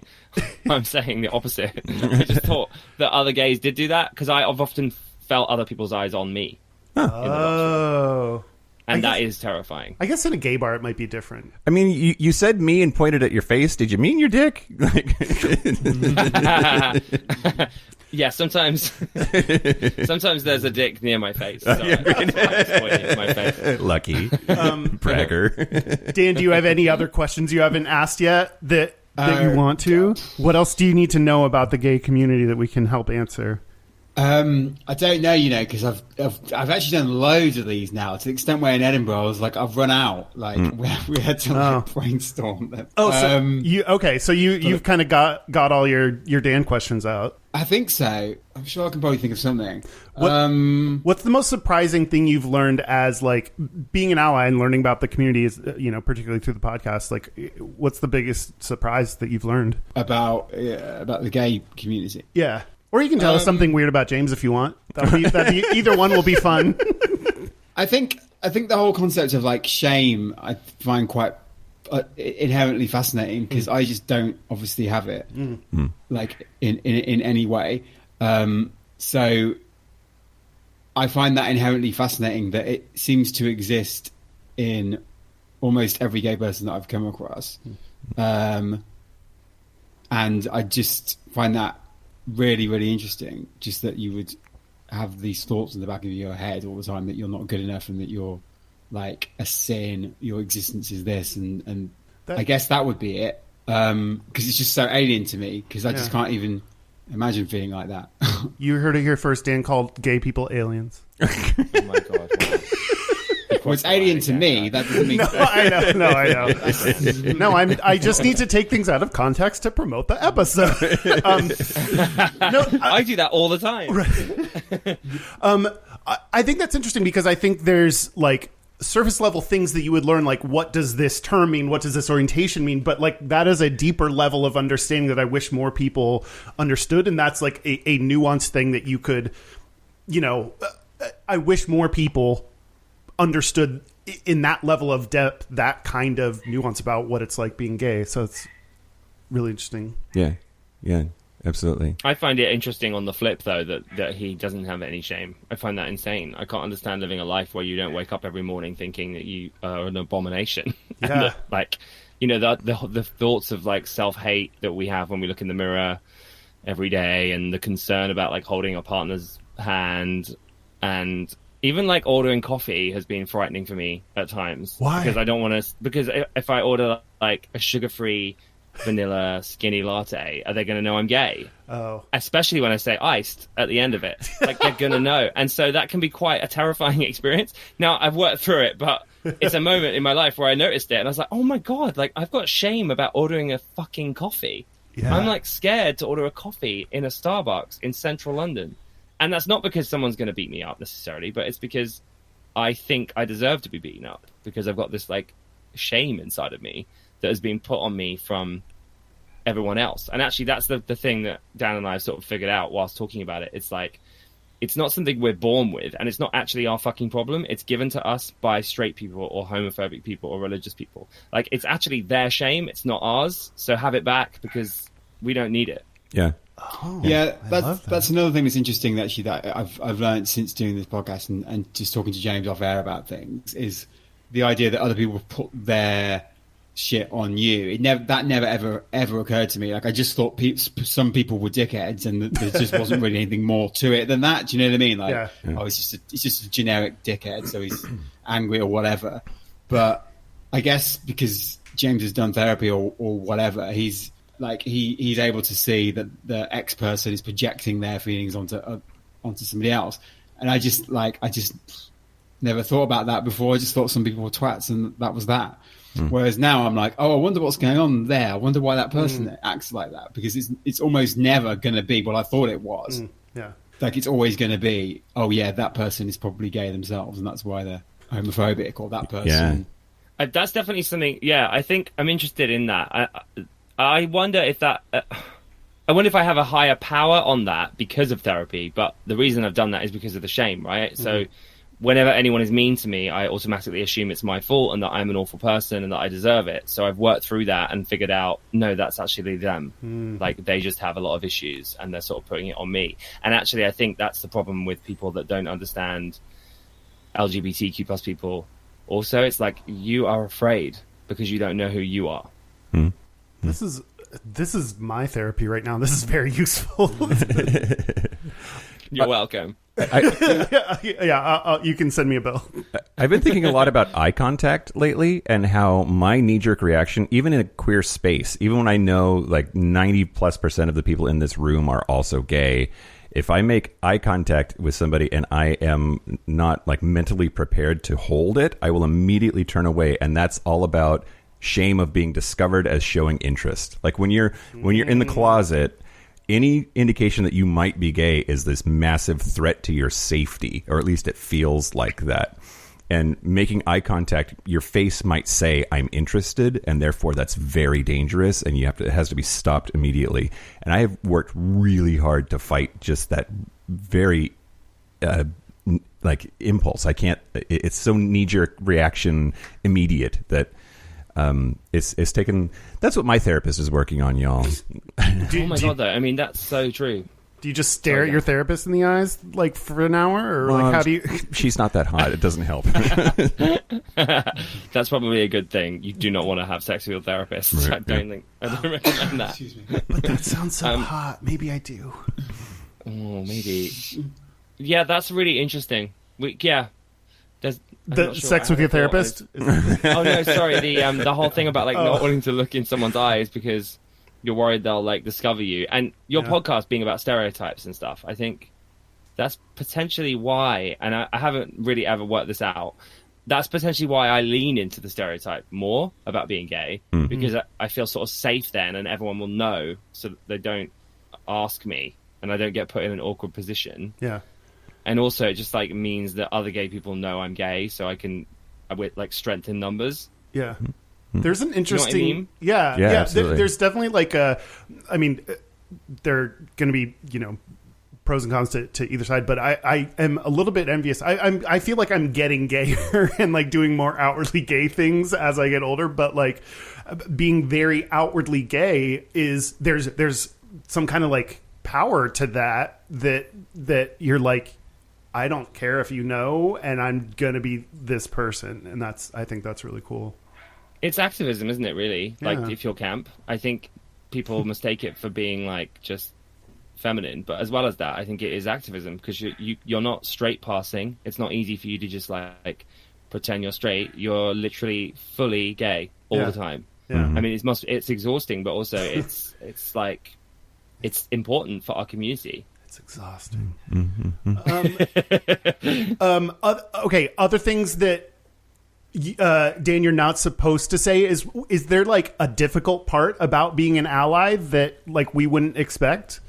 I'm saying the opposite. I just thought that other gays did do that because I've often felt other people's eyes on me. Oh. And that is terrifying. I guess in a gay bar it might be different. I mean, you said me and pointed at your face. Did you mean your dick? Like, yeah, sometimes there's a dick near my face. So I just pointed at my face. Lucky. Bragger. Dan, do you have any other questions you haven't asked yet that you want to? What else do you need to know about the gay community that we can help answer? I don't know, because I've actually done loads of these now to the extent where in Edinburgh I was like, I've run out. Like we had to brainstorm them. So you've kind of got all your Dan questions out. I think so. I'm sure I can probably think of something. What's the most surprising thing you've learned as like being an ally and learning about the community is, particularly through the podcast? Like, what's the biggest surprise that you've learned about the gay community? Yeah. Or you can tell us something weird about James if you want. That'd be either one will be fun. I think the whole concept of like shame I find quite inherently fascinating because I just don't obviously have it like in any way. So I find that inherently fascinating that it seems to exist in almost every gay person that I've come across. And I just find that really, really interesting. Just that you would have these thoughts in the back of your head all the time that you're not good enough and that you're like a sin, your existence is this, and I guess that would be it. Because it's just so alien to me because I just can't even imagine feeling like that. You heard it here first. Dan called gay people aliens. Oh my god. Well, it's alien to me. That doesn't mean. I know. No, I just need to take things out of context to promote the episode. I do that all the time. Right. I think that's interesting because I think there's like surface level things that you would learn, like what does this term mean? What does this orientation mean? But like that is a deeper level of understanding that I wish more people understood. And that's like a nuanced thing that you could, I wish more people understood in that level of depth, that kind of nuance about what it's like being gay. So it's really interesting. Yeah, absolutely. I find it interesting on the flip, though, that he doesn't have any shame. I find that insane. I can't understand living a life where you don't wake up every morning thinking that you are an abomination. Yeah. The thoughts of like self-hate that we have when we look in the mirror every day, and the concern about like holding our partner's hand, and even like ordering coffee has been frightening for me at times. Why? Because I don't want to. Because if I order like a sugar-free vanilla skinny latte, are they going to know I'm gay? Oh, especially when I say iced at the end of it, like they're going to know. And so that can be quite a terrifying experience. Now I've worked through it, but it's a moment in my life where I noticed it and I was like, oh my God, like I've got shame about ordering a fucking coffee. Yeah. I'm like scared to order a coffee in a Starbucks in central London. And that's not because someone's going to beat me up necessarily, but it's because I think I deserve to be beaten up because I've got this like shame inside of me that has been put on me from everyone else. And actually that's the thing that Dan and I have sort of figured out whilst talking about it. It's like, it's not something we're born with, and it's not actually our fucking problem. It's given to us by straight people or homophobic people or religious people. Like, it's actually their shame. It's not ours. So have it back because we don't need it. Yeah. Oh, Yeah, that's another thing that's interesting actually that I've learned since doing this podcast and just talking to James off air about things is the idea that other people put their shit on you. That never ever occurred to me. Like I just thought some people were dickheads and there just wasn't really anything more to it than that. Do you know what I mean? Like, oh, it's just a generic dickhead, so he's angry or whatever. But I guess because James has done therapy or whatever, he's like he's able to see that the X person is projecting their feelings onto somebody else, and I just never thought about that before. I just thought some people were twats, and that was that. Whereas now I'm like, oh, I wonder what's going on there. I wonder why that person acts like that, because it's almost never going to be what I thought it was. Yeah, like it's always going to be, oh yeah, that person is probably gay themselves, and that's why they're homophobic, or that person. Yeah. That's definitely something. Yeah, I think I'm interested in that. I wonder if that. I wonder if I have a higher power on that because of therapy. But the reason I've done that is because of the shame, right? So whenever anyone is mean to me, I automatically assume it's my fault and that I'm an awful person and that I deserve it. So I've worked through that and figured out, no, that's actually them. Like they just have a lot of issues and they're sort of putting it on me. And actually, I think that's the problem with people that don't understand LGBTQ plus people. Also, it's like you are afraid because you don't know who you are. This is my therapy right now. This is very useful. You're welcome. You can send me a bill. I've been thinking a lot about eye contact lately and how my knee-jerk reaction, even in a queer space, even when I know like 90+% of the people in this room are also gay, if I make eye contact with somebody and I am not like mentally prepared to hold it, I will immediately turn away. And that's all about shame of being discovered as showing interest. Like when you're in the closet, any indication that you might be gay is this massive threat to your safety, or at least it feels like that. And making eye contact, your face might say, I'm interested, and therefore that's very dangerous, and it has to be stopped immediately. And I have worked really hard to fight just that very impulse. I can't, it's so knee-jerk reaction immediate that it's taken. That's what my therapist is working on, y'all. Oh my God, though. I mean, that's so true. Do you just stare at your therapist in the eyes like for an hour, or like how do you? She's not that hot. It doesn't help. That's probably a good thing. You do not want to have sex with your therapist. Right, I don't recommend that. Excuse me. But that sounds so hot. Maybe I do. Oh, maybe. Yeah, that's really interesting. There's I'm The not sure sex with your therapist. Oh no, sorry. The whole thing about not wanting to look in someone's eyes because you're worried they'll discover you, and your podcast being about stereotypes and stuff. I think that's potentially why, and I haven't really ever worked this out. That's potentially why I lean into the stereotype more about being gay, because I feel sort of safe then, and everyone will know, so that they don't ask me, and I don't get put in an awkward position. Yeah. And also, it just means that other gay people know I'm gay, so I with strength in numbers. Yeah. There's an interesting, You know what I mean? yeah. Absolutely. There's definitely there are going to be pros and cons to either side, but I am a little bit envious. I feel like I'm getting gayer and doing more outwardly gay things as I get older, but being very outwardly gay is there's some kind of power to that you're I don't care if you know, and I'm gonna be this person, and I think that's really cool. It's activism, isn't it, really? Yeah. If you're camp. I think people mistake it for being just feminine, but as well as that, I think it is activism, because you're not straight passing. It's not easy for you to just pretend you're straight. You're literally fully gay all the time. Yeah. I mean, it's exhausting, but also it's it's important for our community. It's exhausting. Okay, other things that Dan, you're not supposed to say is there a difficult part about being an ally that we wouldn't expect?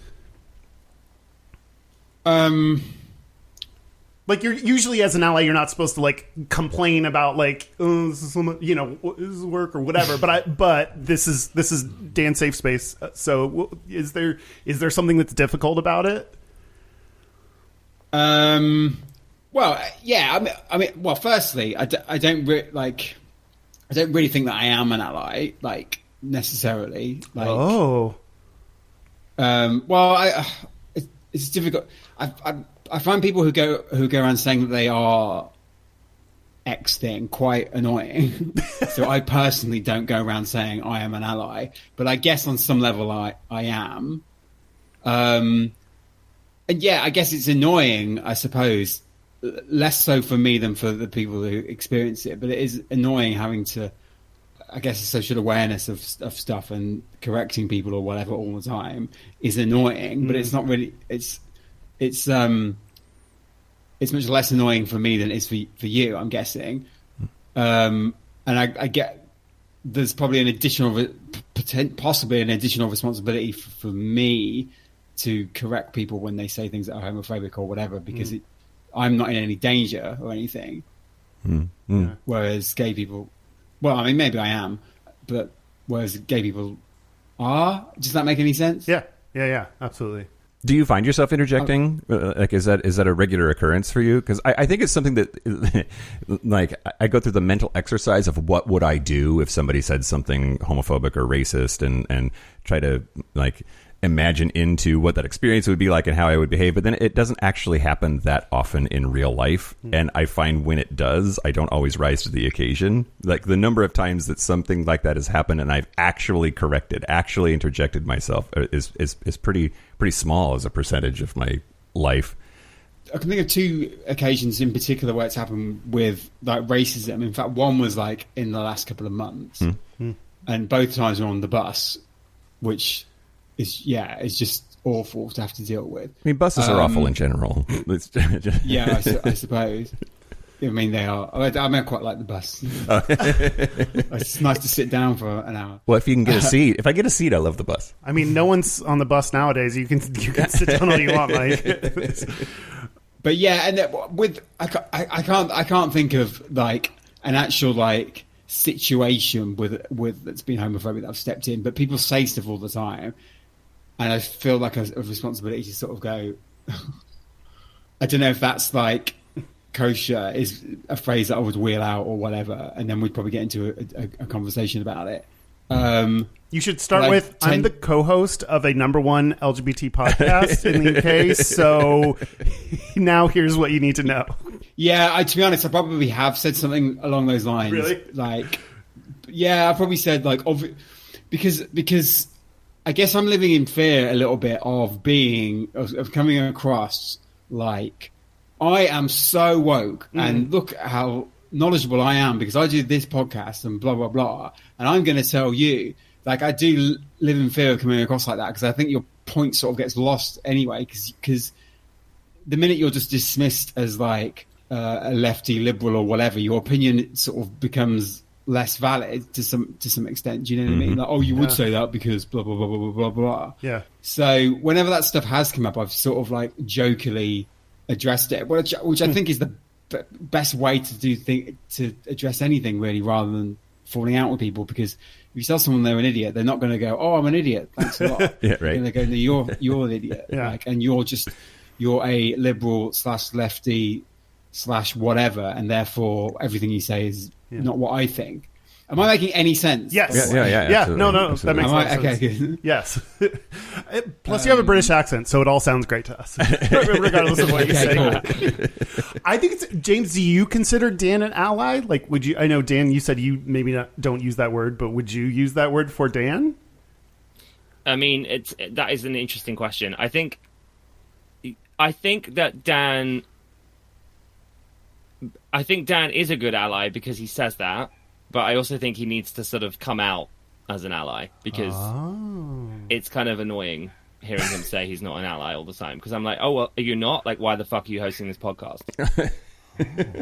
You're usually, as an ally, you're not supposed to complain about this is work or whatever. But this is Dan's safe space. So is there something that's difficult about it? Well, yeah. I mean, well, firstly, I don't really think that I am an ally, necessarily. Oh. Well, it's difficult. I find people who go around saying that they are X thing quite annoying. So I personally don't go around saying I am an ally, but I guess on some level I am. And yeah, I guess it's annoying, I suppose, less so for me than for the people who experience it, but it is annoying having to, I guess, a social awareness of stuff and correcting people or whatever all the time is annoying, but it's not really, it's much less annoying for me than it is for you, I'm guessing. And I get there's probably possibly an additional responsibility for me to correct people when they say things that are homophobic or whatever, because I'm not in any danger or anything. Whereas gay people, well, I mean, maybe I am, but whereas gay people are. Does that make any sense? Yeah, absolutely. Do you find yourself interjecting? Is that a regular occurrence for you? Because I think it's something that, I go through the mental exercise of what would I do if somebody said something homophobic or racist, and try to imagine into what that experience would be like and how I would behave. But then it doesn't actually happen that often in real life, and I find when it does, I don't always rise to the occasion. The number of times that something like that has happened and I've actually corrected, actually interjected myself is pretty small as a percentage of my life. I can think of two occasions in particular where it's happened with racism. In fact, one was in the last couple of months, and both times were on the bus, which is just awful to have to deal with. I mean, buses are awful in general. Yeah, I suppose. I mean, they are. I mean, I quite like the bus. It's nice to sit down for an hour. Well, if you can get a seat, if I get a seat, I love the bus. I mean, no one's on the bus nowadays. You can sit down all you want, Mike. But yeah, and I can't think of like an actual like situation with that's been homophobic that I've stepped in. But people say stuff all the time, and I feel like a responsibility to sort of go. I don't know if that's like kosher is a phrase that I would wheel out or whatever, and then we'd probably get into a conversation about it. You should start with, I'm the co-host of a #1 LGBT podcast in the UK, so now here's what you need to know. Yeah, to be honest, I probably have said something along those lines. Really? Like, yeah, I probably said like, because I guess I'm living in fear a little bit of coming across like I am so woke and look at how knowledgeable I am because I do this podcast and blah, blah, blah. And I'm going to tell you, like, I do live in fear of coming across like that because I think your point sort of gets lost anyway because the minute you're just dismissed as like a lefty liberal or whatever, your opinion sort of becomes less valid to some extent. Do you know what I mean? Like, oh, you would say that because blah, blah, blah, blah, blah, blah. Yeah. So whenever that stuff has come up, I've sort of like jokingly addressed it, which I think is the best way to address anything really, rather than falling out with people. Because if you tell someone they're an idiot, they're not going to go, "Oh, I'm an idiot. Thanks a lot." Yeah, right. They're going to go, "No, you're an idiot." Yeah. Like, and you're a liberal / lefty / whatever, and therefore everything you say is not what I think. Am I making any sense? Yes. Yeah. Yeah. No, that makes sense. Okay, good. Yes. Plus, you have a British accent, so it all sounds great to us, regardless of what you say. Cool. I think it's James. Do you consider Dan an ally? Like, would you? I know Dan. You said you maybe don't use that word, but would you use that word for Dan? I mean, that is an interesting question. I think that Dan. I think Dan is a good ally because he says that. But I also think he needs to sort of come out as an ally because it's kind of annoying hearing him say he's not an ally all the time. Because I'm like, oh, well, are you not? Like, why the fuck are you hosting this podcast?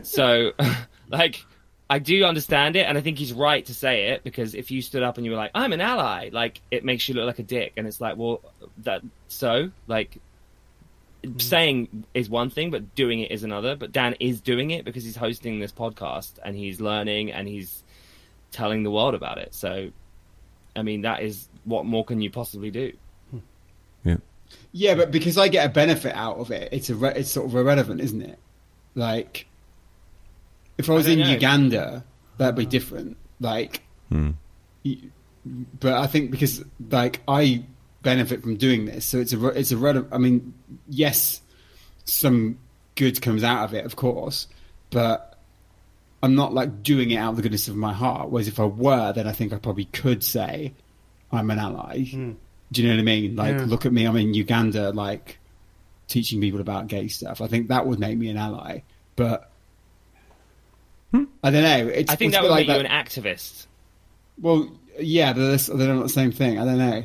So, like, I do understand it. And I think he's right to say it because if you stood up and you were like, I'm an ally, like, it makes you look like a dick. And it's like, well, saying is one thing, but doing it is another. But Dan is doing it because he's hosting this podcast and he's learning and he's telling the world about it. So, I mean, that is what more can you possibly do? Yeah, but because I get a benefit out of it, it's sort of irrelevant, isn't it? Like, if I was in Uganda, that'd be different. Like, but I think because like I benefit from doing this, so it's a relevant. I mean, yes, some good comes out of it, of course, but I'm not like doing it out of the goodness of my heart. Whereas if I were, then I think I probably could say I'm an ally. Do you know what I mean? Like, look at me, I'm in Uganda, like teaching people about gay stuff. I think that would make me an ally. But I don't know. I think that would make you an activist. Well, yeah, but they're not the same thing. I don't know.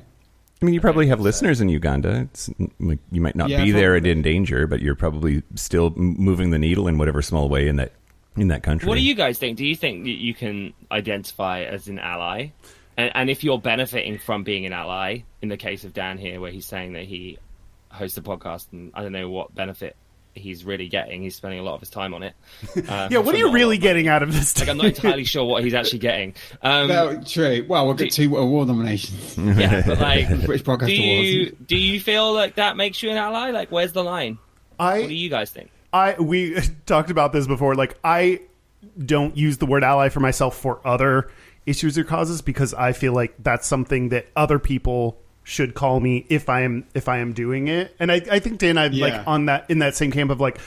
I mean, you probably have listeners in Uganda. It's like you might not be there and in danger, but you're probably still moving the needle in whatever small way in that country. What do you guys think? Do you think that you can identify as an ally? And if you're benefiting from being an ally, in the case of Dan here, where he's saying that he hosts a podcast, and I don't know what benefit he's really getting. He's spending a lot of his time on it. Yeah, what are you really getting out of this? Like, I'm not entirely sure what he's actually getting. No, true. Well, we'll get 2 award nominations. Yeah, but like, British Podcast Awards. Do you feel like that makes you an ally? Like, where's the line? What do you guys think? We talked about this before. Like, I don't use the word ally for myself for other issues or causes because I feel like that's something that other people should call me if I am doing it. And I think Dan, I'm like in that same camp of like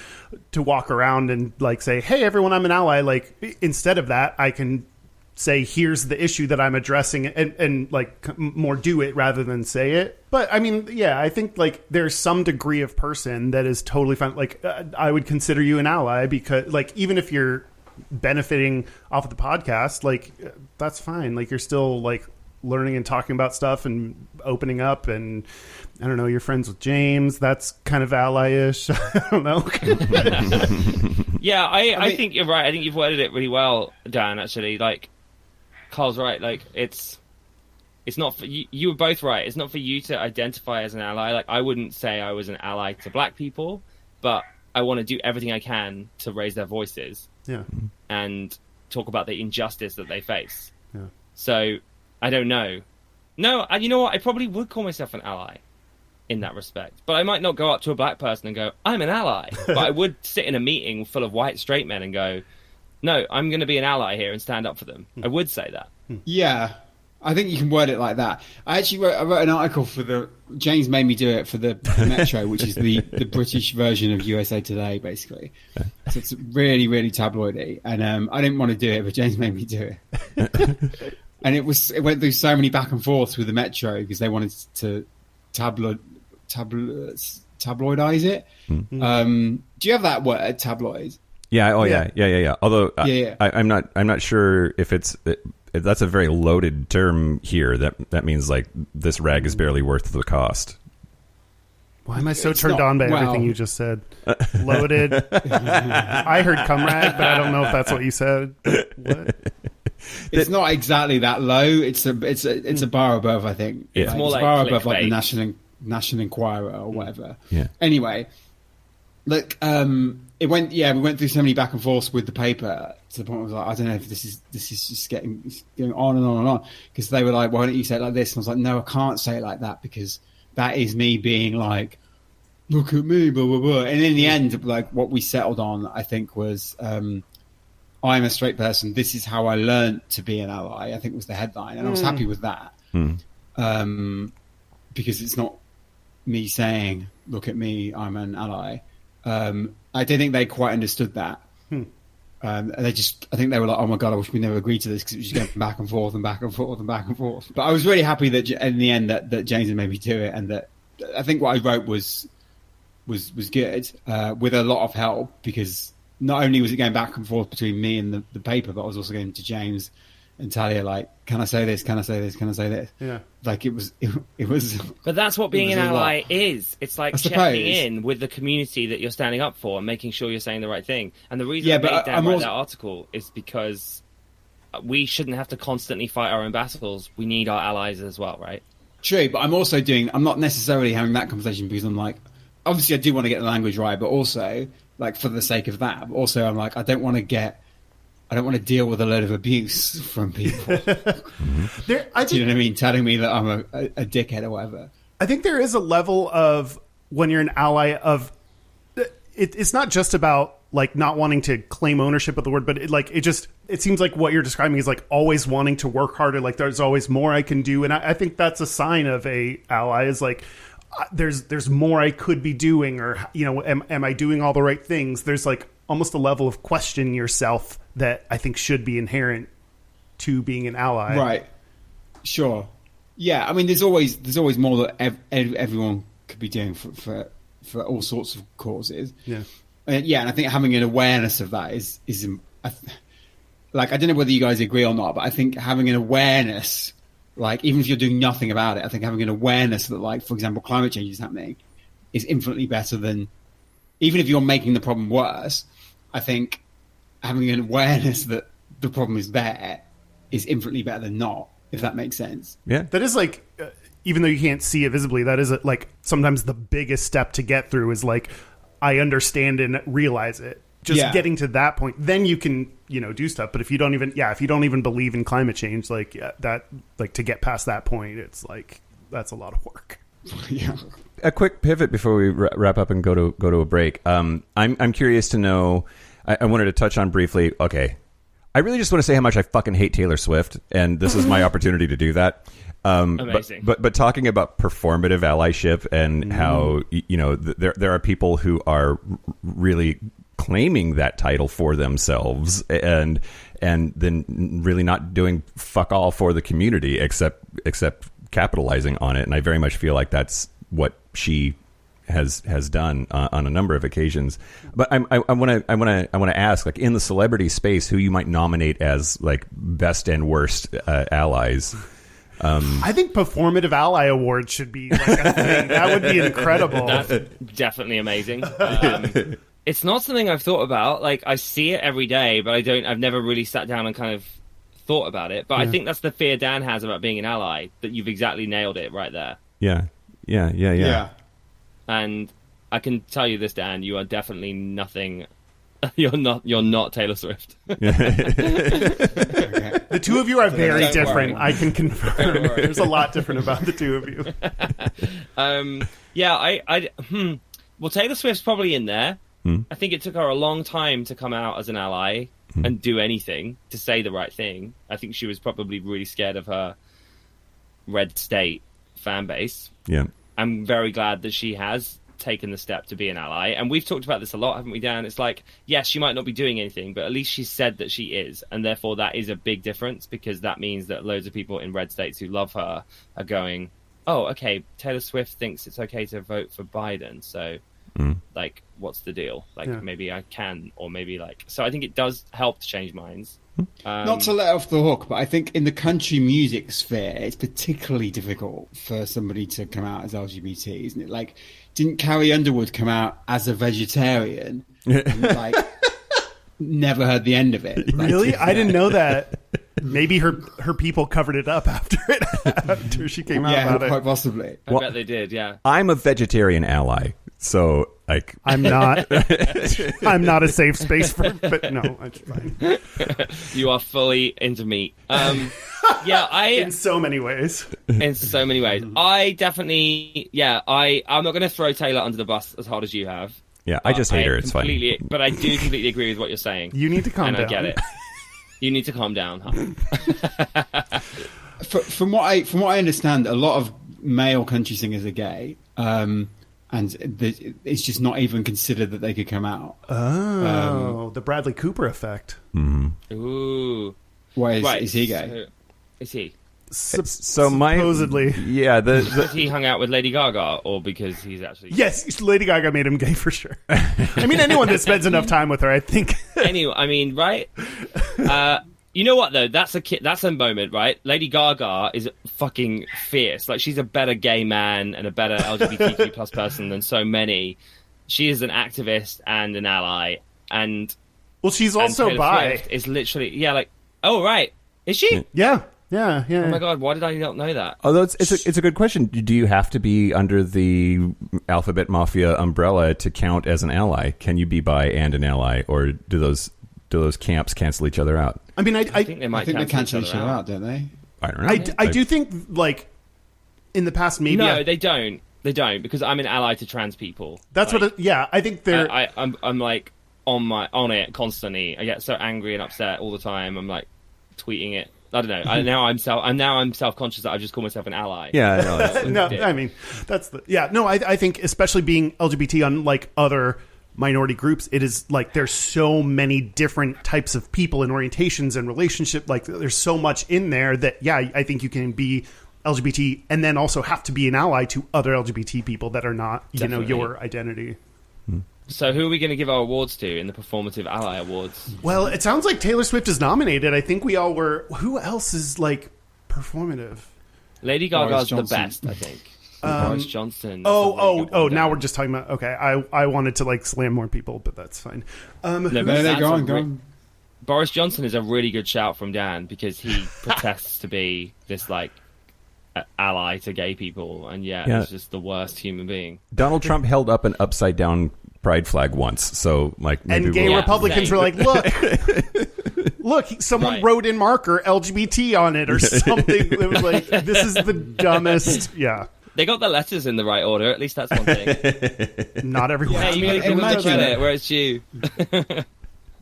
to walk around and like say, hey everyone, I'm an ally. Like instead of that, I can say, here's the issue that I'm addressing and like more do it rather than say it. But I mean, yeah, I think like there's some degree of person that is totally fine. Like I would consider you an ally because like, even if you're benefiting off of the podcast, like that's fine. Like you're still like learning and talking about stuff and opening up, and I don't know, you're friends with James. That's kind of ally-ish. I don't know. Yeah, I think you're right. I think you've worded it really well, Dan, actually. Like, Carl's right. Like, it's not for you. You were both right. It's not for you to identify as an ally. Like, I wouldn't say I was an ally to black people, but I want to do everything I can to raise their voices. Yeah. And talk about the injustice that they face. Yeah. So, I don't know. No, and you know what? I probably would call myself an ally in that respect. But I might not go up to a black person and go, I'm an ally. But I would sit in a meeting full of white straight men and go, no, I'm going to be an ally here and stand up for them. I would say that. Yeah, I think you can word it like that. I wrote an article for James made me do it for the Metro, which is the British version of USA Today, basically. So it's really, really tabloidy. And I didn't want to do it, but James made me do it. And it went through so many back and forths with the Metro because they wanted to tabloidize it. Do you have that word, tabloid? Yeah. Oh, yeah. Although I'm not sure if that's a very loaded term here. That means like this rag is barely worth the cost. Why am I so turned on by everything you just said? Loaded. I heard cum rag, but I don't know if that's what you said. What? It's not exactly that low. It's a bar above, I think. It's more like a bar above, like clickbait. the National Enquirer or whatever. Yeah. Anyway, look, we went through so many back and forths with the paper to the point where I was like, I don't know if this is just going on and on and on, because they were like, why don't you say it like this? And I was like, no, I can't say it like that because that is me being like, look at me, blah blah blah. And in the end, like what we settled on, I think was. I'm a straight person. This is how I learned to be an ally, I think was the headline. And I was happy with that. Because it's not me saying, look at me, I'm an ally. I don't think they quite understood that. And I think they were like, oh my God, I wish we never agreed to this because it was just going back and forth and back and forth and back and forth. But I was really happy that in the end that James had made me do it, and that I think what I wrote was good, with a lot of help, because not only was it going back and forth between me and the paper, but I was also going to James and Talia, like, can I say this? Can I say this? Can I say this? Yeah. Like it was. But that's what being an ally is. It's like checking in with the community that you're standing up for and making sure you're saying the right thing. And the reason I made Dan write that article is because we shouldn't have to constantly fight our own battles. We need our allies as well, right? True, but I'm not necessarily having that conversation because I'm like, obviously I do want to get the language right, but also like for the sake of that. But also I'm like, I don't want to deal with a load of abuse from people. Do you know what I mean? Telling me that I'm a dickhead or whatever. I think there is a level of when you're an ally of it's not just about like not wanting to claim ownership of the word, but it seems like what you're describing is like always wanting to work harder. Like there's always more I can do. And I think that's a sign of a ally is like, there's more I could be doing, or, you know, am I doing all the right things? There's like almost a level of questioning yourself that I think should be inherent to being an ally. Right. Sure. Yeah. I mean, there's always more that everyone could be doing for all sorts of causes. Yeah. And I think having an awareness of that is like, I don't know whether you guys agree or not, but I think having an awareness, like, even if you're doing nothing about it, I think having an awareness that, like, for example, climate change is happening is infinitely better than, even if you're making the problem worse, I think having an awareness that the problem is there is infinitely better than not, if that makes sense. Yeah. That is like, even though you can't see it visibly, that is like sometimes the biggest step to get through is like, I understand and realize it. Just getting to that point, then you can, you know, do stuff. But if you don't even believe in climate change, like that, like to get past that point, it's like that's a lot of work. Yeah. A quick pivot before we wrap up and go to a break. I'm curious to know. I wanted to touch on briefly. Okay, I really just want to say how much I fucking hate Taylor Swift, and this is my opportunity to do that. Amazing. But talking about performative allyship and how, you know, there are people who are really claiming that title for themselves and then really not doing fuck all for the community except capitalizing on it. And I very much feel like that's what she has done on a number of occasions. But I want to ask, like, in the celebrity space, who you might nominate as like best and worst allies. I think performative ally awards should be like a thing. That would be incredible. That's definitely amazing. It's not something I've thought about. Like, I see it every day, but I've never really sat down and kind of thought about it. But I think that's the fear Dan has about being an ally, that you've exactly nailed it right there. Yeah. And I can tell you this, Dan, you are definitely nothing. You're not Taylor Swift. The two of you are very Don't different. worry. I can confirm. Don't worry. There's a lot different about the two of you. Well, Taylor Swift's probably in there. I think it took her a long time to come out as an ally and do anything, to say the right thing. I think she was probably really scared of her red state fan base. Yeah. I'm very glad that she has taken the step to be an ally. And we've talked about this a lot, haven't we, Dan? It's like, yes, she might not be doing anything, but at least she said that she is. And therefore that is a big difference, because that means that loads of people in red states who love her are going, oh, okay, Taylor Swift thinks it's okay to vote for Biden. So, like, what's the deal? Like, maybe I can, or maybe like... So I think it does help to change minds. Not to let off the hook, but I think in the country music sphere, it's particularly difficult for somebody to come out as LGBT, isn't it? Like, didn't Carrie Underwood come out as a vegetarian? And, like, never heard the end of it. Like, Really? I didn't know that. Maybe her people covered it up after she came out yeah, about quite it. possibly. I bet they did, yeah. I'm a vegetarian ally, so like I'm not. I'm not a safe space for. But no, it's fine. You are fully into meat. In so many ways. in so many ways. I definitely, I'm not going to throw Taylor under the bus as hard as you have. yeah, I just hate her. It's fine. But I do completely agree with what you're saying. You need to calm down. I get it. You need to calm down, huh? From what I understand, a lot of male country singers are gay, and it's just not even considered that they could come out. Oh, the Bradley Cooper effect. Ooh. Why Right. is he gay? Is he? So my supposedly. yeah Because he hung out with Lady Gaga, or because he's actually... Yes, Lady Gaga made him gay for sure. I mean, anyone that spends enough time with her, I think. Anyway, I mean, right? You know what, though? That's a moment, right? Lady Gaga is fucking fierce. Like, she's a better gay man and a better LGBTQ plus person than so many. She is an activist and an ally. And Well, she's also Taylor bi. Swift is literally... Yeah, like... Oh, right. Is she? Yeah. Oh, my God. Why did I not know that? although it's a good question. Do you have to be under the Alphabet Mafia umbrella to count as an ally? Can you be bi and an ally, or do those camps cancel each other out? I mean, I think they might cancel each other out, don't they? I don't know. I do think, like, in the past, maybe... No, they don't. They don't, because I'm an ally to trans people. That's like, what... I think they're... I'm like on it constantly. I get so angry and upset all the time. I'm like tweeting it. I don't know. Now I'm self-conscious that I just call myself an ally. Yeah, I know. No, I mean, that's the... Yeah, no, I think especially being LGBT on, like, other minority groups, it is, like, there's so many different types of people and orientations and relationship. Like, there's so much in there that, yeah, I think you can be LGBT and then also have to be an ally to other LGBT people that are not, Definitely. your identity. So who are we going to give our awards to in the Performative Ally Awards? Well, it sounds like Taylor Swift is nominated. I think we all were... Who else is, like, performative? Lady Boris Gaga's the Johnson. best, I think. Boris Johnson. Oh! Now we're just talking about... Okay, I wanted to, like, slam more people, but that's fine. No, No, that's go a on. Boris Johnson is a really good shout from Dan, because he protests to be this, like, ally to gay people, and yet Yeah. he's just the worst human being. Donald Trump held up an upside down pride flag once, so like maybe And gay we'll, Republicans same. were like, look, someone Right. wrote in marker LGBT on it or something. It was like, this is the dumbest. Yeah. They got the letters in the right order. At least that's one thing. Not everyone. Hey, you gotta give them the imagine credit where it's due.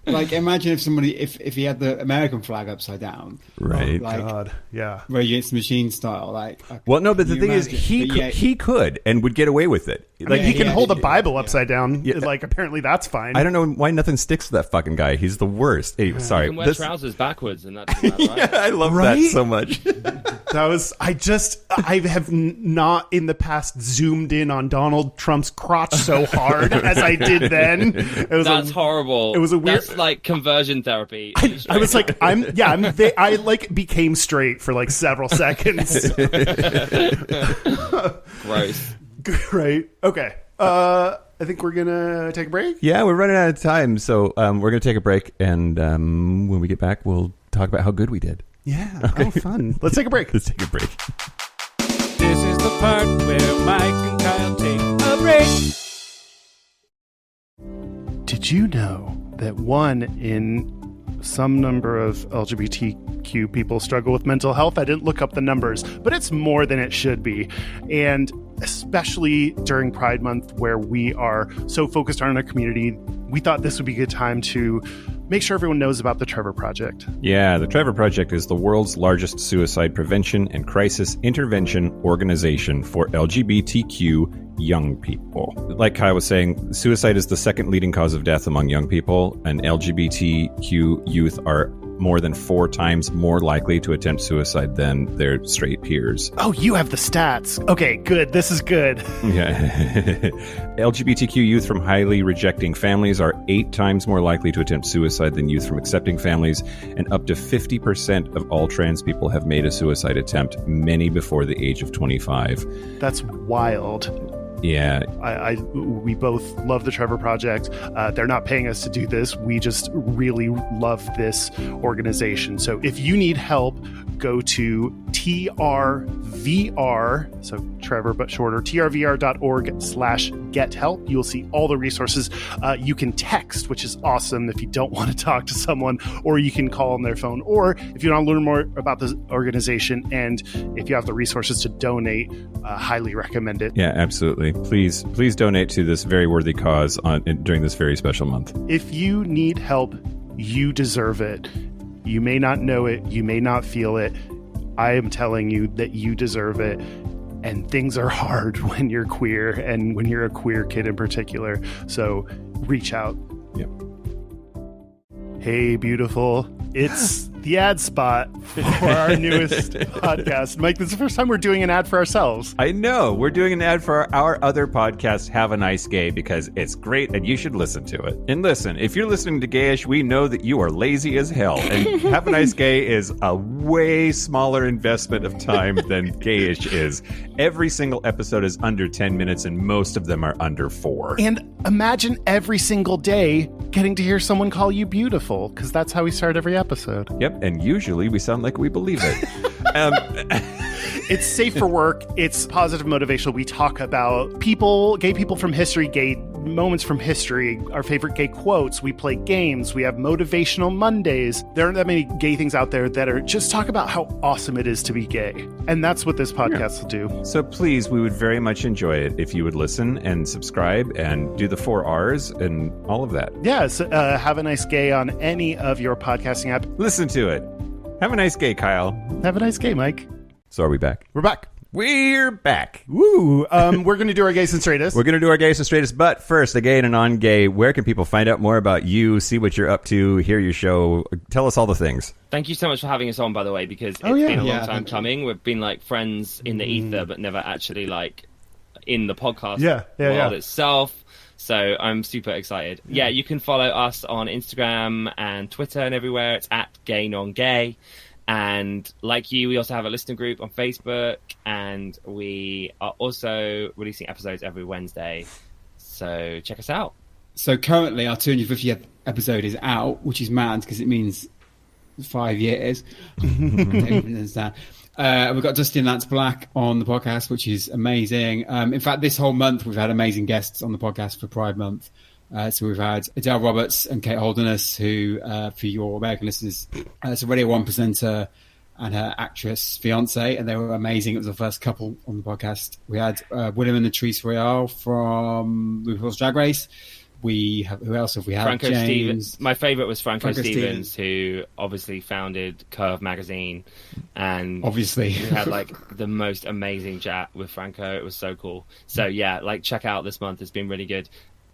Like, imagine if he had the American flag upside down, right. like God. Yeah. Rage Against the Machine style. Like, Well, no, but can the you thing is, imagine? he could and would get away with it. Like He can yeah, hold a yeah, Bible upside down. Yeah. Like, apparently that's fine. I don't know why nothing sticks to that fucking guy. He's the worst. Hey, sorry. You can wear This- trousers backwards, and that's right. I love Right? that so much. I have not in the past zoomed in on Donald Trump's crotch so hard as I did then. That's horrible. It was a weird. That's like conversion therapy. I was like, I like became straight for like several seconds. Gross. Great. Okay. I think we're gonna take a break. Yeah, we're running out of time, so we're going to take a break, and when we get back, we'll talk about how good we did. Yeah. Oh, fun. Let's take a break. Let's take a break. This is the part where Mike and Kyle take a break. Did you know that 1 in some number of LGBTQ people struggle with mental health? I didn't look up the numbers, but it's more than it should be. And especially during Pride Month, where we are so focused on our community, we thought this would be a good time to make sure everyone knows about the Trevor Project. Yeah, the Trevor Project is the world's largest suicide prevention and crisis intervention organization for LGBTQ young people. Like Kyle was saying, suicide is the second leading cause of death among young people, and LGBTQ youth are more than 4 times more likely to attempt suicide than their straight peers. Oh, you have the stats. Okay, good. This is good. Yeah. LGBTQ youth from highly rejecting families are 8 times more likely to attempt suicide than youth from accepting families, and up to 50% of all trans people have made a suicide attempt, many before the age of 25. That's wild. Yeah. We both love the Trevor Project. They're not paying us to do this. We just really love this organization. So if you need help, go to TRVR, so Trevor but shorter, trvr.org/get help. You'll see all the resources. You can text, which is awesome if you don't want to talk to someone, or you can call on their phone, or if you want to learn more about this organization and if you have the resources to donate, highly recommend it. Yeah, absolutely. Please donate to this very worthy cause during this very special month. If you need help, you deserve it. You may not know it. You may not feel it. I am telling you that you deserve it. And things are hard when you're queer, and when you're a queer kid in particular. So reach out. Yep. Hey, beautiful. It's the ad spot for our newest podcast. Mike, this is the first time we're doing an ad for ourselves. I know. We're doing an ad for our other podcast, Have a Nice Gay, because it's great and you should listen to it. And listen, if you're listening to Gayish, we know that you are lazy as hell. And Have a Nice Gay is a way smaller investment of time than Gayish is. Every single episode is under 10 minutes and most of them are under 4. And imagine every single day getting to hear someone call you beautiful, because that's how we start every episode. Yep, and usually we sound like we believe it. It's safe for work. It's positive motivational. We talk about people, gay people from history, gay moments from history, our favorite gay quotes. We play games. We have motivational Mondays. There aren't that many gay things out there that are just talk about how awesome it is to be gay. And that's what this podcast will do. So please, we would very much enjoy it if you would listen and subscribe and do the 4 R's and all of that. Yeah, so, Have a Nice Gay on any of your podcasting apps. Listen to it. Have a nice gay, Kyle. Have a nice gay, Mike. So are we back? We're back. We're back. Woo! We're going to do our gays and straightest. We're going to do our gays and straightest, but first, a gay and a non-gay. Where can people find out more about you, see what you're up to, hear your show? Tell us all the things. Thank you so much for having us on, by the way, because it's been a long time coming. We've been like friends in the ether, but never actually like in the podcast world itself. So I'm super excited. Yeah, you can follow us on Instagram and Twitter and everywhere. It's at GayNonGay. And like you, we also have a listener group on Facebook, and we are also releasing episodes every Wednesday. So check us out. So currently our 250th episode is out, which is mad because it means 5 years. We've got Dusty and Lance Black on the podcast, which is amazing. In fact, this whole month we've had amazing guests on the podcast for Pride Month. So we've had Adele Roberts and Kate Holderness, who, for your American listeners, it's a Radio 1 presenter and her actress fiance, and they were amazing. It was the first couple on the podcast. We had William and Latrice Royale from RuPaul's Drag Race. Who else have we had? Franco James. Stevens. My favorite was Franco Stevens, who obviously founded Curve magazine, and obviously we had like the most amazing chat with Franco. It was so cool. So yeah, like check out this month. It's been really good.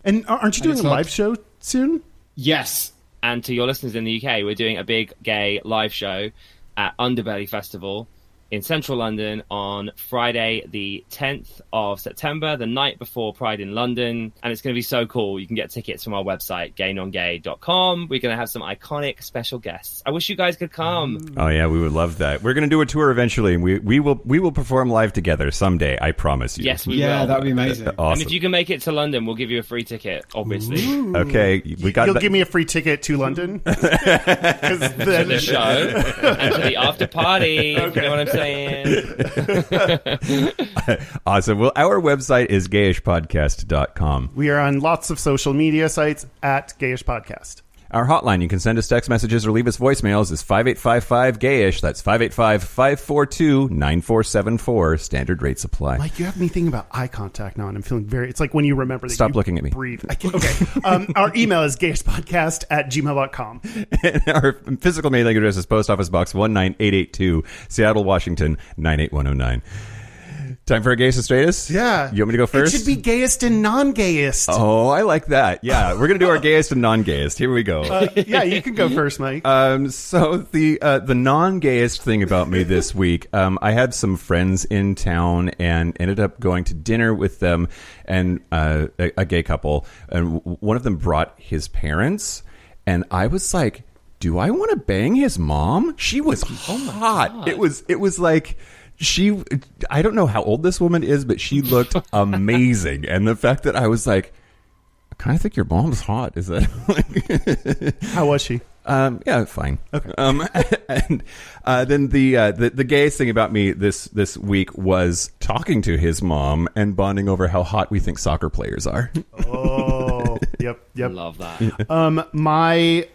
And aren't you doing a live show soon? Yes. And to your listeners in the UK, we're doing a big gay live show at Underbelly Festival in central London on Friday, the 10th of September, the night before Pride in London. And it's going to be so cool. You can get tickets from our website, gaynongay.com. We're going to have some iconic special guests. I wish you guys could come. Oh, yeah, we would love that. We're going to do a tour eventually, and we will perform live together someday, I promise you. Yes, we will. Yeah, that'd be amazing. Awesome. And if you can make it to London, we'll give you a free ticket, obviously. Okay, we got You'll that. give me a free ticket to London? 'Cause To then- the show and to the after party. If you know what I'm saying? Awesome. Well, our website is gayishpodcast.com. We are on lots of social media sites at Gayish Podcast. Our hotline, you can send us text messages or leave us voicemails, is 5855-GAYISH. That's 585-542-9474. Standard rate supply. Mike, you have me thinking about eye contact now, and I'm feeling very... It's like when you remember that Stop you looking at me. breathe. I can't, okay. Our email is gayishpodcast@gmail.com. And our physical mailing address is Post Office Box 19882, Seattle, Washington, 98109. Time for a gayest and straightest? Yeah. You want me to go first? It should be gayest and non-gayest. Oh, I like that. Yeah, we're going to do our gayest and non-gayest. Here we go. Yeah, you can go first, Mike. So the non-gayest thing about me this week, I had some friends in town and ended up going to dinner with them and a gay couple, and one of them brought his parents, and I was like, do I want to bang his mom? She was hot. It was like... I don't know how old this woman is, but she looked amazing. And the fact that I was like, I kind of think your mom's hot. Is that How was she? yeah, fine. Okay. And then the gayest thing about me this week was talking to his mom and bonding over how hot we think soccer players are. Oh, yep. Love that. My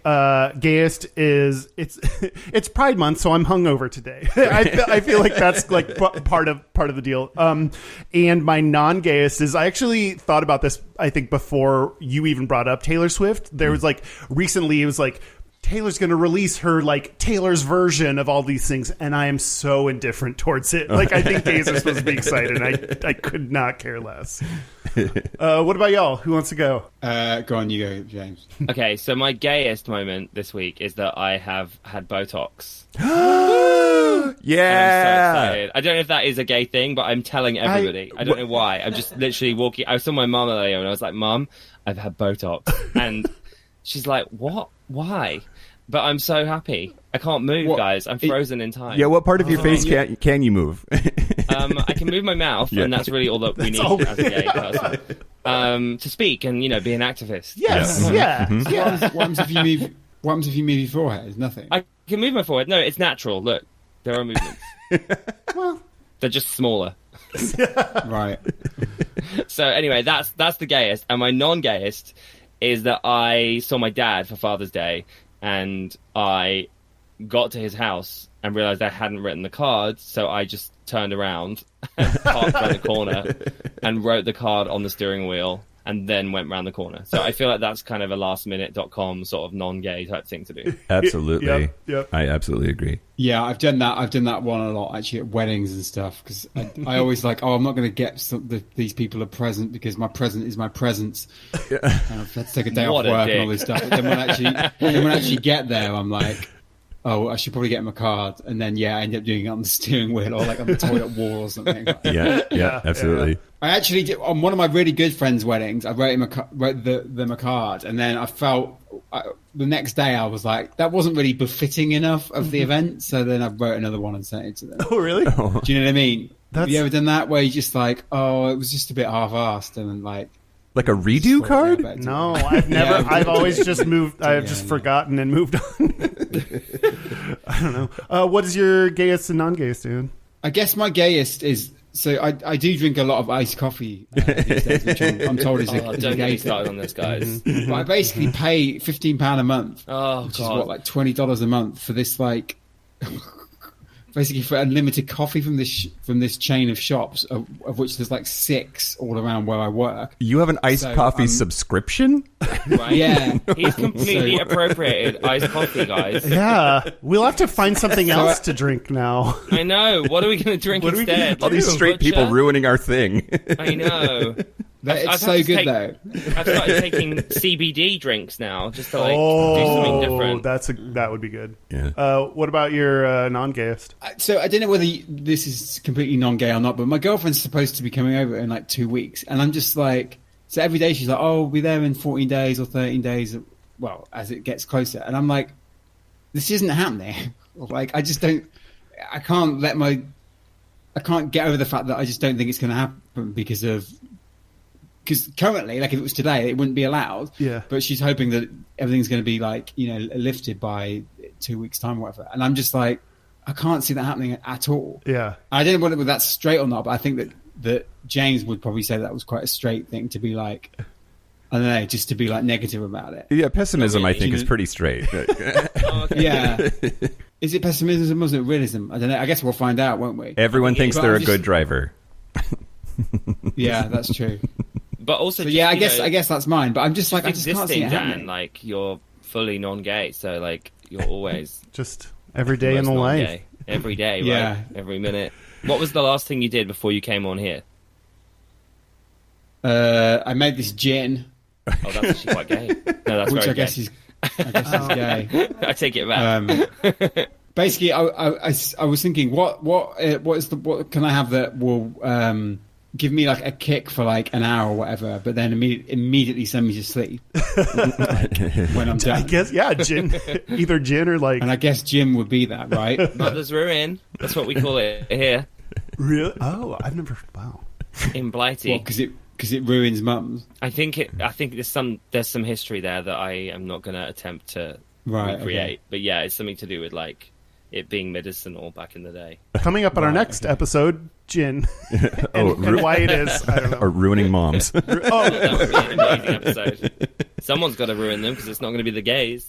gayest is it's Pride Month, so I'm hungover today. I feel like that's like part of the deal. And my non-gayest is, I actually thought about this, I think, before you even brought up Taylor Swift. There was like recently, it was like, Taylor's going to release her like Taylor's version of all these things, and I am so indifferent towards it. Like, I think gays are supposed to be excited. I could not care less. What about y'all? Who wants to go? Go on, you go, James. Okay, so my gayest moment this week is that I have had Botox. Yeah. I'm so excited. I don't know if that is a gay thing, but I'm telling everybody. I don't know why. I'm just literally walking. I saw my mum earlier, and I was like, "Mum, I've had Botox," and she's like, "What? Why?" But I'm so happy. I can't move, guys. I'm frozen in time. Yeah, what part of your face can you move? I can can move my mouth, and that's really all that we need as a gay person. To speak and, you know, be an activist. Yes, yeah. What happens if you move your forehead? It's nothing. I can move my forehead. No, it's natural. Look, there are movements. Well, they're just smaller. Right. So anyway, that's the gayest. And my non-gayest is that I saw my dad for Father's Day, and I got to his house and realized I hadn't written the card, so I just turned around and parked around the corner and wrote the card on the steering wheel and then went round the corner. So I feel like that's kind of a lastminute.com sort of non-gay type thing to do. Absolutely. Yep. I absolutely agree. Yeah, I've done that. I've done that one a lot, actually, at weddings and stuff. Because I always like, I'm not going to get these people a present because my present is my presents. Let's take a day off work and all this stuff. But then when I actually get there, I'm like, oh, I should probably get him a card. And then, I end up doing it on the steering wheel or like on the toilet wall or something. Yeah, absolutely. I actually did, on one of my really good friends' weddings, I wrote them a card, and then I felt the next day I was like, that wasn't really befitting enough of the event, so then I wrote another one and sent it to them. Oh, really? Do you know what I mean? Have you ever done that where you just like, oh, it was just a bit half-assed, and then like a redo card? No, I've never. I've always just moved. I've just forgotten and moved on. I don't know. What is your gayest and non-gayest, dude? I guess my gayest is. So I do drink a lot of iced coffee these days, which I'm told is a Don't gay get me thing. started on this, guys. But I basically pay £15 a month, which is what, like $20 a month for this, like, basically for unlimited coffee from this chain of shops, of which there's like 6 all around where I work. You have an iced coffee subscription? Right? Yeah. He's completely appropriated iced coffee, guys. Yeah, we'll have to find something else to drink now. I know. What are we going to drink instead? All these straight people ruining our thing. I know. It's I've so had to good take- though. I've started taking CBD drinks now just to do something different. That would be good. Yeah. What about your non-gayest? So I don't know whether this is completely non-gay or not, but my girlfriend's supposed to be coming over in like 2 weeks, and I'm just like, so every day she's like, "Oh, we'll be there in 14 days or 13 days." Well, as it gets closer, and I'm like, "This isn't happening." Like, I just don't. I can't get over the fact that I just don't think it's going to happen because currently, like if it was today, it wouldn't be allowed. Yeah. But she's hoping that everything's going to be like, lifted by 2 weeks time or whatever. And I'm just like, I can't see that happening at all. Yeah. I don't know whether that's straight or not, but I think that James would probably say that was quite a straight thing to be like, I don't know, just to be like negative about it. Yeah, pessimism, I Really? think, is pretty straight. Oh, okay. Yeah. Is it pessimism or is it realism? I don't know. I guess we'll find out, won't we? Everyone thinks But they're I'm a good just- driver. Yeah, that's true. But also, So just, yeah, I you guess know, I guess that's mine. But I'm just like, I just can't see existing, it Dan, happening. like you're fully non-gay, so like you're always Just every day in the most life. non-gay. Every day, Yeah. right? Every minute. What was the last thing you did before you came on here? I made this gin, Oh, that's actually quite gay. No, that's which very I guess gay. is gay. I take it back. Basically, I was thinking, what can I have that will give me like a kick for like an hour or whatever, but then immediately send me to sleep when I'm I done. guess, yeah, gin. Either gin or like. And I guess gym would be that, right? Mother's Ruin. That's what we call it here Really? Oh, I've never. Wow. in Blighty. Because it ruins mums. I think there's some history there that I am not going to attempt to Right, recreate. okay. But yeah, it's something to do with like it being medicinal back in the day. Coming up on our next episode, gin. and why it is, I don't know. Or ruining moms. Oh, That would be an amazing episode. Someone's got to ruin them because it's not going to be the gays.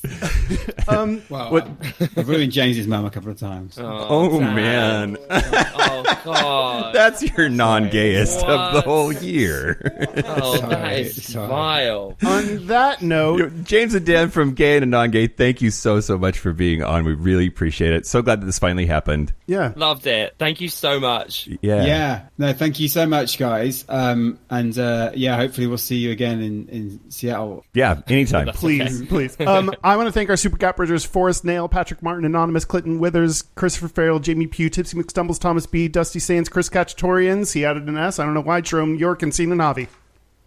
Well, I've ruined James's mum a couple of times. Oh, Dan. man. Oh god. That's your non-gayest of the What? whole year. Oh, that Sorry, is sorry. vile. on that note, James and Dan from Gay and Non-Gay, thank you so much for being on. We really appreciate it. So glad that this finally happened. yeah. Loved it. Thank you so much. Yeah. No, thank you so much, guys. Hopefully we'll see you again in Seattle. Yeah, anytime. That's Please, okay. please. I want to thank our Super Cat Bridgers, Forrest Nail, Patrick Martin, Anonymous, Clinton Withers, Christopher Farrell, Jamie Pugh, Tipsy McStumbles, Thomas B, Dusty Sands, Chris Cacciatorians. He added an S. I don't know why. Jerome York and Sina Navi.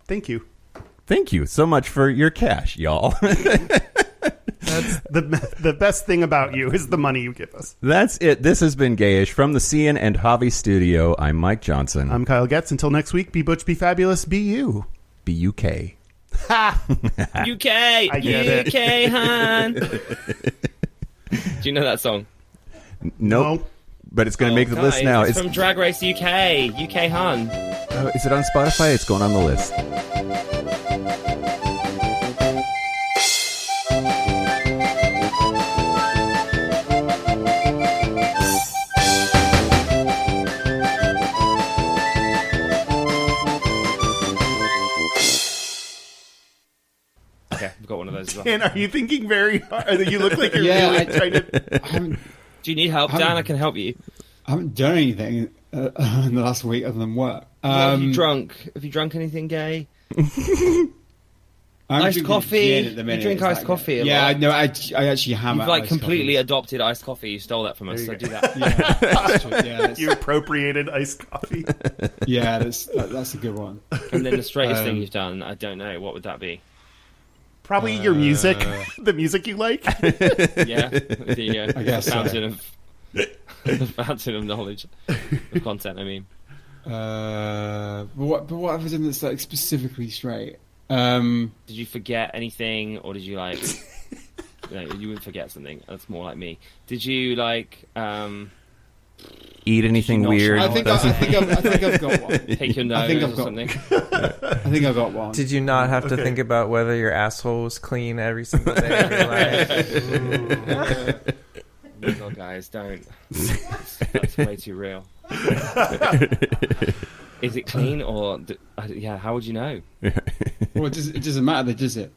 Thank you. Thank you so much for your cash, y'all. The best thing about you is the money you give us. That's it. This has been Gayish from the Cian and Javi studio. I'm Mike Johnson. I'm Kyle Getz. Until next week, be Butch, be fabulous, be you. BUK. Ha! UK, get it. UK, Han. Do you know that song? Nope. No. But it's going to make the list Guys, now. It's from Drag Race UK, UK Han. Is it on Spotify? It's going on the list. Okay, I've got one of those as well. And are you thinking very hard? You look like you're Yeah, really trying to... I haven't, Do you need help, Dan? I can help you. I haven't done anything in the last week other than work. Have you drunk? Have you drunk anything gay? I'm Iced drinking coffee? gin at the You minute. drink It's iced coffee a Yeah, lot? no, I actually hammer. You've like iced completely coffees. adopted iced coffee. You stole that from us, so do that. Yeah, that's true. Yeah, that's, You appropriated iced coffee. yeah, that's a good one. And then the straightest thing you've done, I don't know. What would that be? Probably your music. The music you like. Yeah, the I guess so. fountain of the fountain of knowledge of content. I mean, But what have I done that's like specifically straight? did you forget anything, or did you like? No, you would forget something. That's more like me. Did you like Eat anything Not weird? sure. I think I've got one. take your I think nose I've or got- something? I think I've got one. Did you not have to Okay. think about whether your asshole was clean every single day of your life? Oh God, guys, don't. That's way too real. Is it clean or? Yeah, how would you know? Well, it doesn't matter, does it?